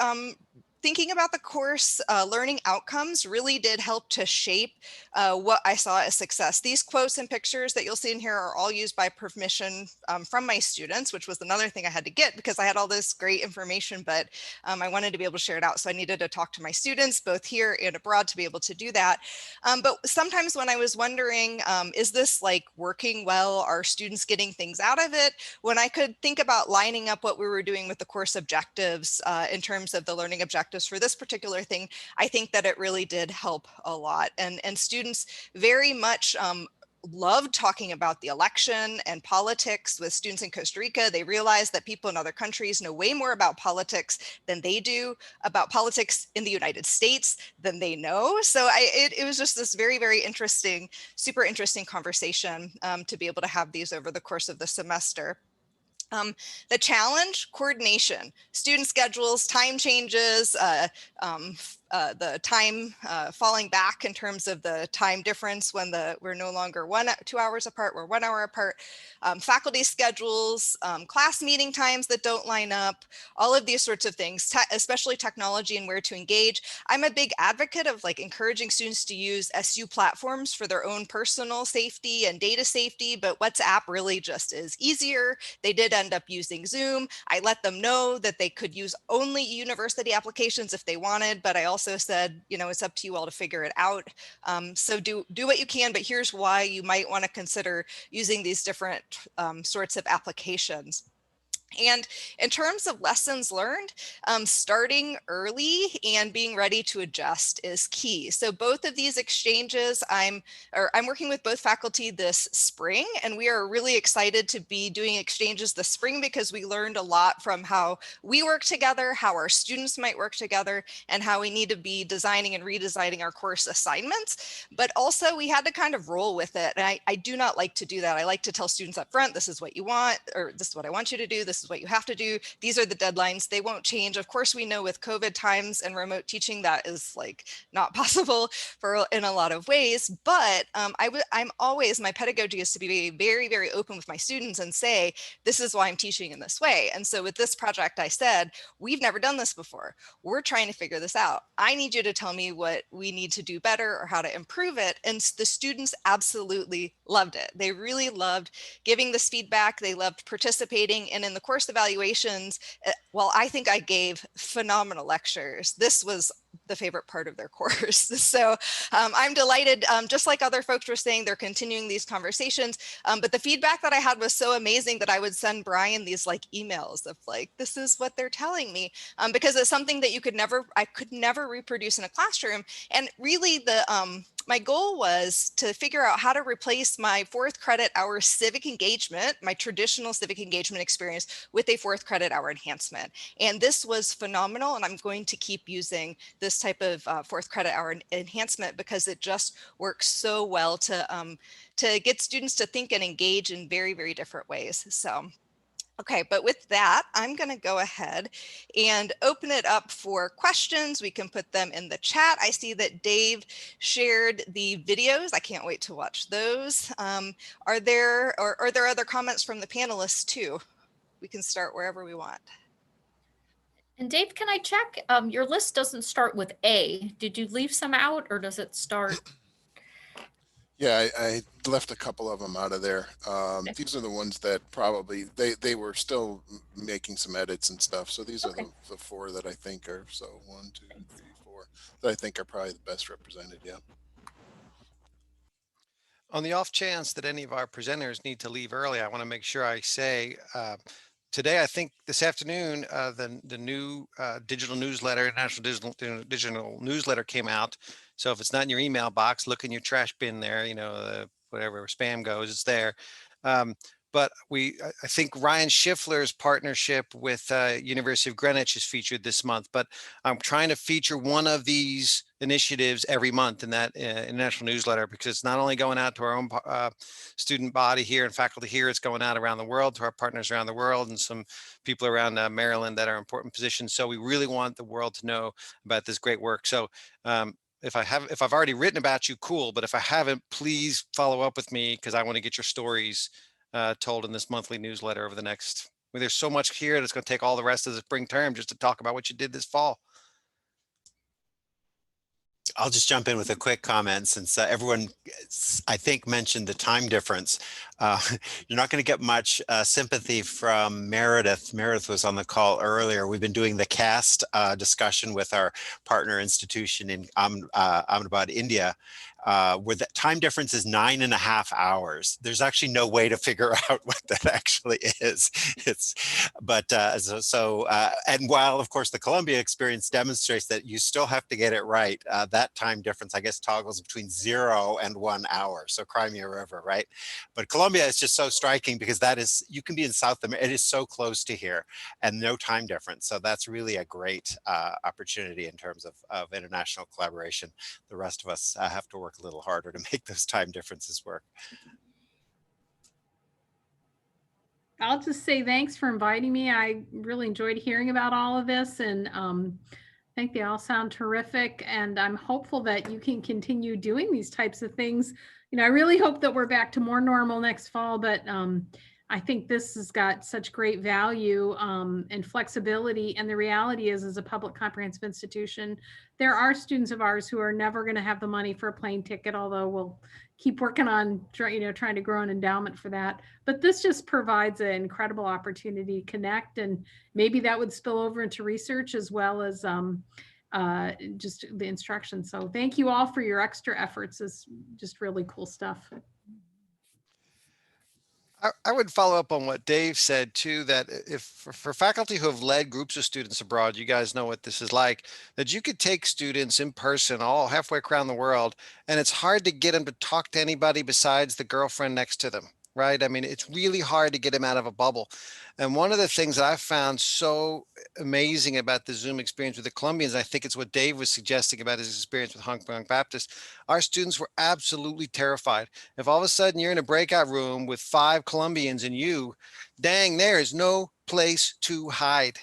thinking about the course learning outcomes really did help to shape what I saw as success. These quotes and pictures that you'll see in here are all used by permission from my students, which was another thing I had to get because I had all this great information, but I wanted to be able to share it out. So I needed to talk to my students both here and abroad to be able to do that. But sometimes when I was wondering, is this like working well? Are students getting things out of it? When I could think about lining up what we were doing with the course objectives in terms of the learning objectives for this particular thing, I think that it really did help a lot. And students very much loved talking about the election and politics with students in Costa Rica. They realized that people in other countries know way more about politics than they do about politics in the United States than they know. So it was just this very, very interesting, super interesting conversation to be able to have these over the course of the semester. The challenge, coordination, student schedules, time changes, the time falling back in terms of the time difference when we're no longer 2 hours apart, we're 1 hour apart, faculty schedules, class meeting times that don't line up, all of these sorts of things, especially technology and where to engage. I'm a big advocate of like encouraging students to use SU platforms for their own personal safety and data safety, but WhatsApp really just is easier. They did end up using Zoom. I let them know that they could use only university applications if they wanted, but I also said, you know, it's up to you all to figure it out. So do what you can, but here's why you might want to consider using these different sorts of applications. And in terms of lessons learned, starting early and being ready to adjust is key. So both of these exchanges, I'm working with both faculty this spring, and we are really excited to be doing exchanges this spring because we learned a lot from how we work together, how our students might work together, and how we need to be designing and redesigning our course assignments. But also we had to kind of roll with it. And I do not like to do that. I like to tell students up front, this is what you want, or this is what I want you to do. This is what you have to do. These are the deadlines. They won't change. Of course, we know with COVID times and remote teaching, that is like not possible in a lot of ways. But I'm always, my pedagogy is to be very, very open with my students and say, this is why I'm teaching in this way. And so with this project, I said, we've never done this before. We're trying to figure this out. I need you to tell me what we need to do better or how to improve it. And the students absolutely loved it. They really loved giving this feedback. They loved participating. And in the course evaluations, well, I think I gave phenomenal lectures. This was the favorite part of their course. So I'm delighted, just like other folks were saying, they're continuing these conversations. But the feedback that I had was so amazing that I would send Brian these like emails of like, this is what they're telling me, because it's something that I could never reproduce in a classroom. And really my goal was to figure out how to replace my 4th credit hour civic engagement, my traditional civic engagement experience, with a 4th credit hour enhancement. And this was phenomenal. And I'm going to keep using this type of 4th credit hour enhancement because it just works so well to get students to think and engage in very, very different ways. So. Okay, but with that, I'm going to go ahead and open it up for questions. We can put them in the chat. I see that Dave shared the videos. I can't wait to watch those. Are there other comments from the panelists too? We can start wherever we want. And Dave, can I check? Your list doesn't start with A. Did you leave some out, or does it start? Yeah, I left a couple of them out of there. Okay. These are the ones that probably they were still making some edits and stuff. So these are the 4 that I think are, so 1, 2, 3, 4 that I think are probably the best represented. Yeah. On the off chance that any of our presenters need to leave early, I want to make sure I say today, I think this afternoon, the new digital newsletter, National Digital Newsletter came out. So if it's not in your email box, look in your trash bin there, you know, whatever spam goes, it's there. But I think Ryan Schiffler's partnership with University of Greenwich is featured this month, but I'm trying to feature one of these initiatives every month in that international newsletter, because it's not only going out to our own student body here and faculty here, it's going out around the world to our partners around the world and some people around Maryland that are important positions. So we really want the world to know about this great work. So if I've already written about you, cool. But if I haven't, please follow up with me, because I want to get your stories told in this monthly newsletter over the next, there's so much here that's going to take all the rest of the spring term just to talk about what you did this fall. I'll just jump in with a quick comment, since everyone, I think, mentioned the time difference. You're not going to get much sympathy from Meredith. Meredith was on the call earlier. We've been doing the CAST discussion with our partner institution in Ahmedabad, India, where the time difference is 9.5 hours. There's actually no way to figure out what that actually is. And while of course the Columbia experience demonstrates that you still have to get it right, that time difference, I guess, toggles between 0 and 1 hour. So Crimea River, right? But Columbia is just so striking, because that is, you can be in South America, it is so close to here and no time difference. So that's really a great opportunity in terms of international collaboration. The rest of us have to work a little harder to make those time differences work. I'll just say thanks for inviting me. I really enjoyed hearing about all of this, and I think they all sound terrific, and I'm hopeful that you can continue doing these types of things. You know, I really hope that we're back to more normal next fall, but I think this has got such great value and flexibility. And the reality is, as a public comprehensive institution, there are students of ours who are never going to have the money for a plane ticket, although we'll keep working on trying to grow an endowment for that. But this just provides an incredible opportunity to connect, and maybe that would spill over into research as well as just the instruction. So thank you all for your extra efforts. It's just really cool stuff. I would follow up on what Dave said too, that if for faculty who have led groups of students abroad, you guys know what this is like, that you could take students in person all halfway around the world, and it's hard to get them to talk to anybody besides the girlfriend next to them, right? I mean, it's really hard to get them out of a bubble. And one of the things that I found so amazing about the Zoom experience with the Colombians, I think it's what Dave was suggesting about his experience with Hong Kong Baptist, our students were absolutely terrified. If all of a sudden you're in a breakout room with 5 Colombians and you, dang, there is no place to hide.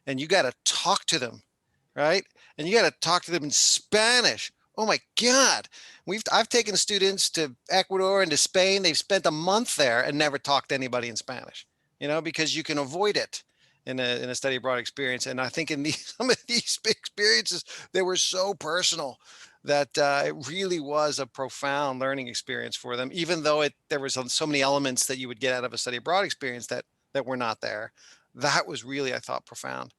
And you got to talk to them, right? And you got to talk to them in Spanish. Oh my God. I've taken students to Ecuador and to Spain. They've spent a month there and never talked to anybody in Spanish, you know, because you can avoid it in a study abroad experience. And I think in some of these experiences, they were so personal that it really was a profound learning experience for them, even though there was so many elements that you would get out of a study abroad experience that were not there. That was really, I thought, profound.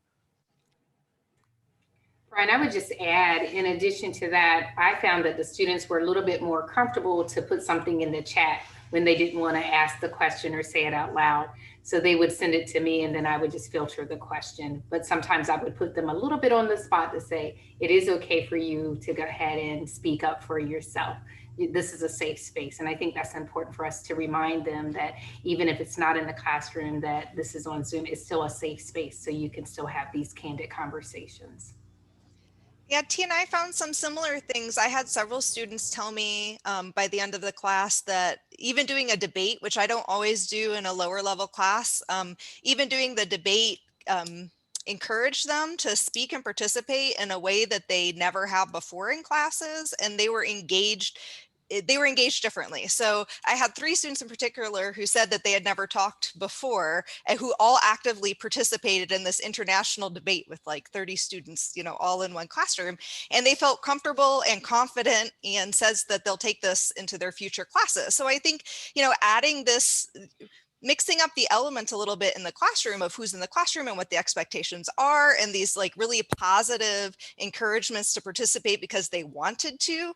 Brian, I would just add, in addition to that, I found that the students were a little bit more comfortable to put something in the chat when they didn't want to ask the question or say it out loud. So they would send it to me, and then I would just filter the question. But sometimes I would put them a little bit on the spot to say, it is okay for you to go ahead and speak up for yourself. This is a safe space. And I think that's important for us to remind them that even if it's not in the classroom, that this is on Zoom, it's still a safe space. So you can still have these candid conversations. Yeah, T and I found some similar things. I had several students tell me by the end of the class that even doing a debate, which I don't always do in a lower level class, even doing the debate encouraged them to speak and participate in a way that they never have before in classes, and they were engaged differently. So I had 3 students in particular who said that they had never talked before, and who all actively participated in this international debate with like 30 students, you know, all in one classroom. And they felt comfortable and confident, and says that they'll take this into their future classes. So I think, you know, adding this mixing up the elements a little bit in the classroom of who's in the classroom and what the expectations are, and these like really positive encouragements to participate because they wanted to,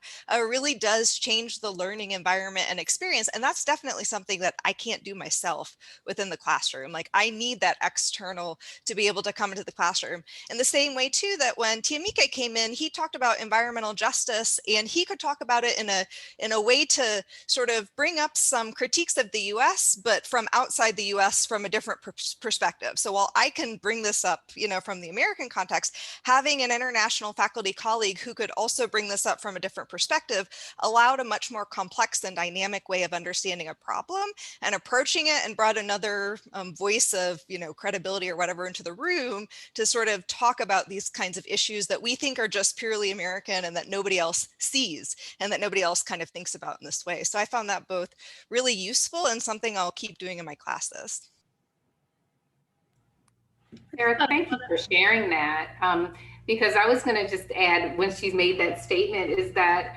really does change the learning environment and experience. And that's definitely something that I can't do myself within the classroom. Like I need that external to be able to come into the classroom. In the same way too, that when Tiamike came in, he talked about environmental justice, and he could talk about it in a way to sort of bring up some critiques of the US, but from outside the US from a different perspective. So while I can bring this up, you know, from the American context, having an international faculty colleague who could also bring this up from a different perspective allowed a much more complex and dynamic way of understanding a problem and approaching it, and brought another voice of, you know, credibility or whatever into the room to sort of talk about these kinds of issues that we think are just purely American and that nobody else sees and that nobody else kind of thinks about in this way. So I found that both really useful and something I'll keep doing in my classes. Sarah, thank you for sharing that. Because I was going to just add, when she's made that statement, is that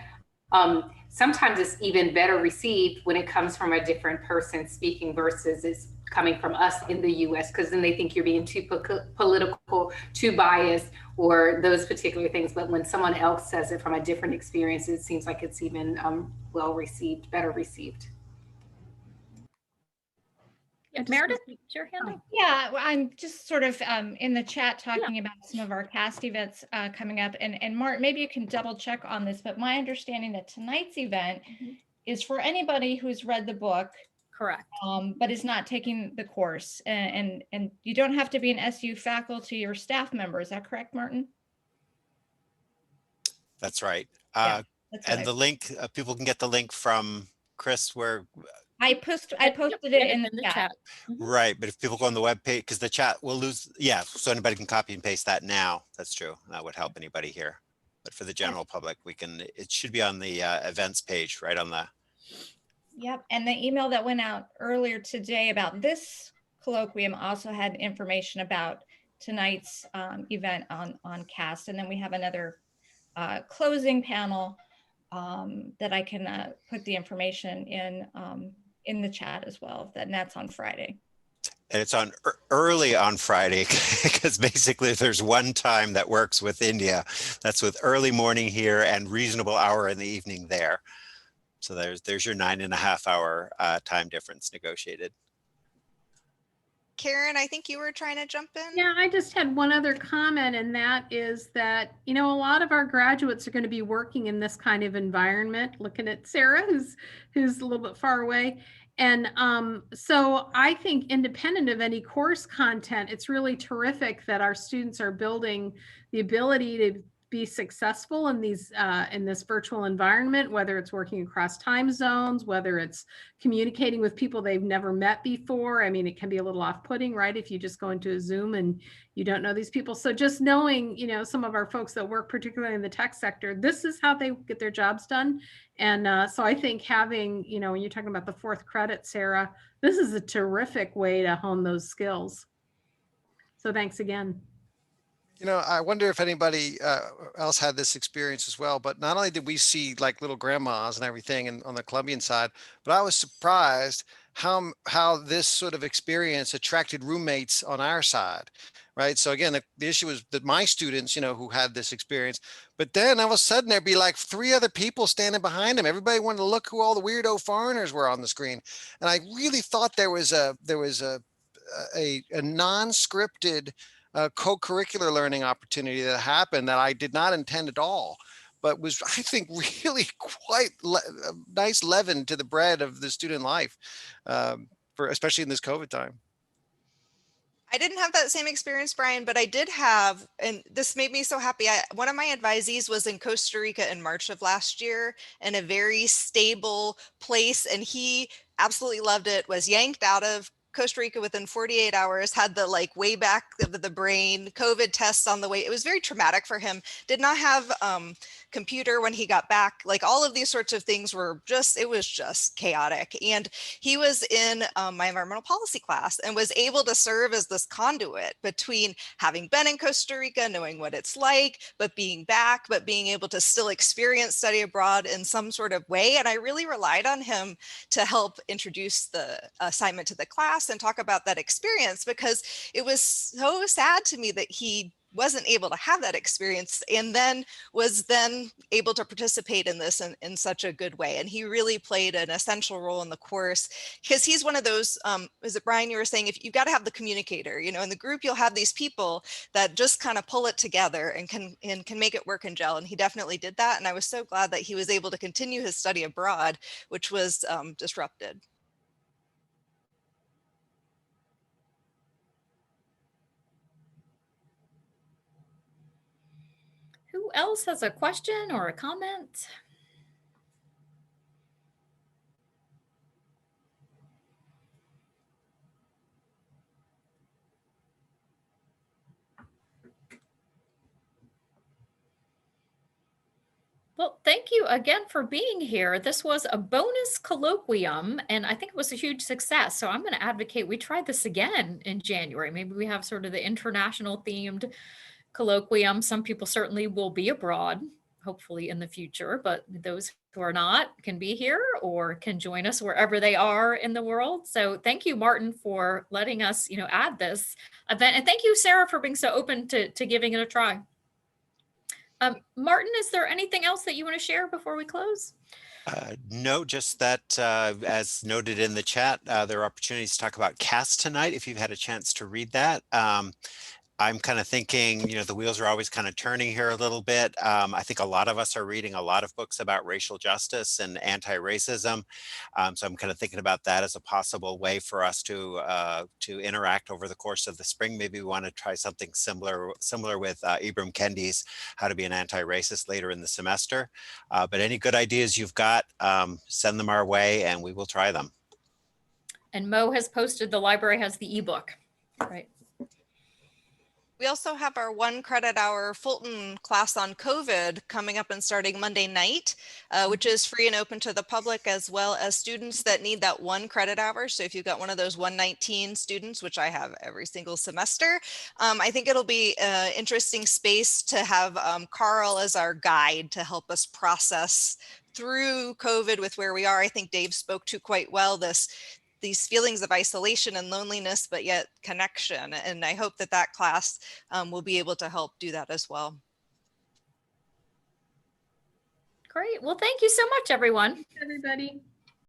sometimes it's even better received when it comes from a different person speaking versus it's coming from us in the US, because then they think you're being too political, too biased, or those particular things. But when someone else says it from a different experience, it seems like it's even well received, better received. Yeah, Meredith, your hand up? Yeah, well, I'm just sort of in the chat talking about some of our CAST events coming up. And Martin, maybe you can double check on this, but my understanding that tonight's event is for anybody who's read the book. Correct. But is not taking the course. And you don't have to be an SU faculty or staff member. Is that correct, Martin? That's right. Yeah, and the link, people can get the link from Chris, where I posted it in the chat. Right, but if people go on the web page, because the chat will lose, yeah, so anybody can copy and paste that now. That's true. That would help anybody here. But for the general public, we can, it should be on the events page, right on the. Yep, and the email that went out earlier today about this colloquium also had information about tonight's event on CAST. And then we have another closing panel that I can put the information in the chat as well, and that's on Friday. And it's on early on Friday, because basically there's one time that works with India. That's with early morning here and reasonable hour in the evening there. So there's your 9.5 hour time difference negotiated. Karen, I think you were trying to jump in. Yeah, I just had one other comment, and that is that, you know, a lot of our graduates are going to be working in this kind of environment, looking at Sarah, who's a little bit far away. And so I think independent of any course content, it's really terrific that our students are building the ability to be successful in these in this virtual environment, whether it's working across time zones, whether it's communicating with people they've never met before. I mean, it can be a little off-putting, right? If you just go into a Zoom and you don't know these people. So just knowing, you know, some of our folks that work particularly in the tech sector, this is how they get their jobs done. And so I think having, you know, when you're talking about the 4th credit, Sarah, this is a terrific way to hone those skills. So thanks again. You know, I wonder if anybody else had this experience as well, but not only did we see like little grandmas and everything and on the Colombian side, but I was surprised how this sort of experience attracted roommates on our side, right? So again, the issue was that my students, you know, who had this experience, but then all of a sudden there'd be like 3 other people standing behind them. Everybody wanted to look who all the weirdo foreigners were on the screen. And I really thought there was a non-scripted co-curricular learning opportunity that happened that I did not intend at all, but was, I think, really quite a nice leaven to the bread of the student life, especially in this COVID time. I didn't have that same experience, Brian, but I did have, and this made me so happy. One of my advisees was in Costa Rica in March of last year in a very stable place, and he absolutely loved it, was yanked out of Costa Rica within 48 hours, had the like way back of the brain, COVID tests on the way. It was very traumatic for him. Did not have computer when he got back. Like all of these sorts of things were just, it was just chaotic. And he was in my environmental policy class and was able to serve as this conduit between having been in Costa Rica, knowing what it's like, but being back, but being able to still experience study abroad in some sort of way. And I really relied on him to help introduce the assignment to the class, class and talk about that experience, because it was so sad to me that he wasn't able to have that experience and then was then able to participate in this in such a good way. And he really played an essential role in the course, because he's one of those, is it Brian, you were saying, if you've got to have the communicator, you know, in the group, you'll have these people that just kind of pull it together and can make it work and gel. And he definitely did that. And I was so glad that he was able to continue his study abroad, which was disrupted. Who else has a question or a comment? Well, thank you again for being here. This was a bonus colloquium, and I think it was a huge success. So I'm going to advocate we try this again in January. Maybe we have sort of the international themed colloquium. Some people certainly will be abroad, hopefully in the future, but those who are not can be here or can join us wherever they are in the world. So thank you, Martin, for letting us, add this event. And thank you, Sarah, for being so open to giving it a try. Martin, is there anything else that you want to share before we close? No, just that as noted in the chat, there are opportunities to talk about CAST tonight if you've had a chance to read that. I'm kind of thinking, the wheels are always kind of turning here a little bit. I think a lot of us are reading a lot of books about racial justice and anti-racism. So I'm kind of thinking about that as a possible way for us to interact over the course of the spring. Maybe we want to try something similar with Ibram Kendi's How to Be an Anti-Racist later in the semester. But any good ideas you've got, send them our way and we will try them. And Mo has posted, the library has the ebook, right? We also have our 1 credit hour Fulton class on COVID coming up and starting Monday night, which is free and open to the public, as well as students that need that 1 credit hour. So if you've got one of those 119 students, which I have every single semester, I think it'll be an interesting space to have Carl as our guide to help us process through COVID with where we are. I think Dave spoke to quite well these feelings of isolation and loneliness, but yet connection. And I hope that class will be able to help do that as well. Great. Well, thank you so much, everyone. Thanks, everybody.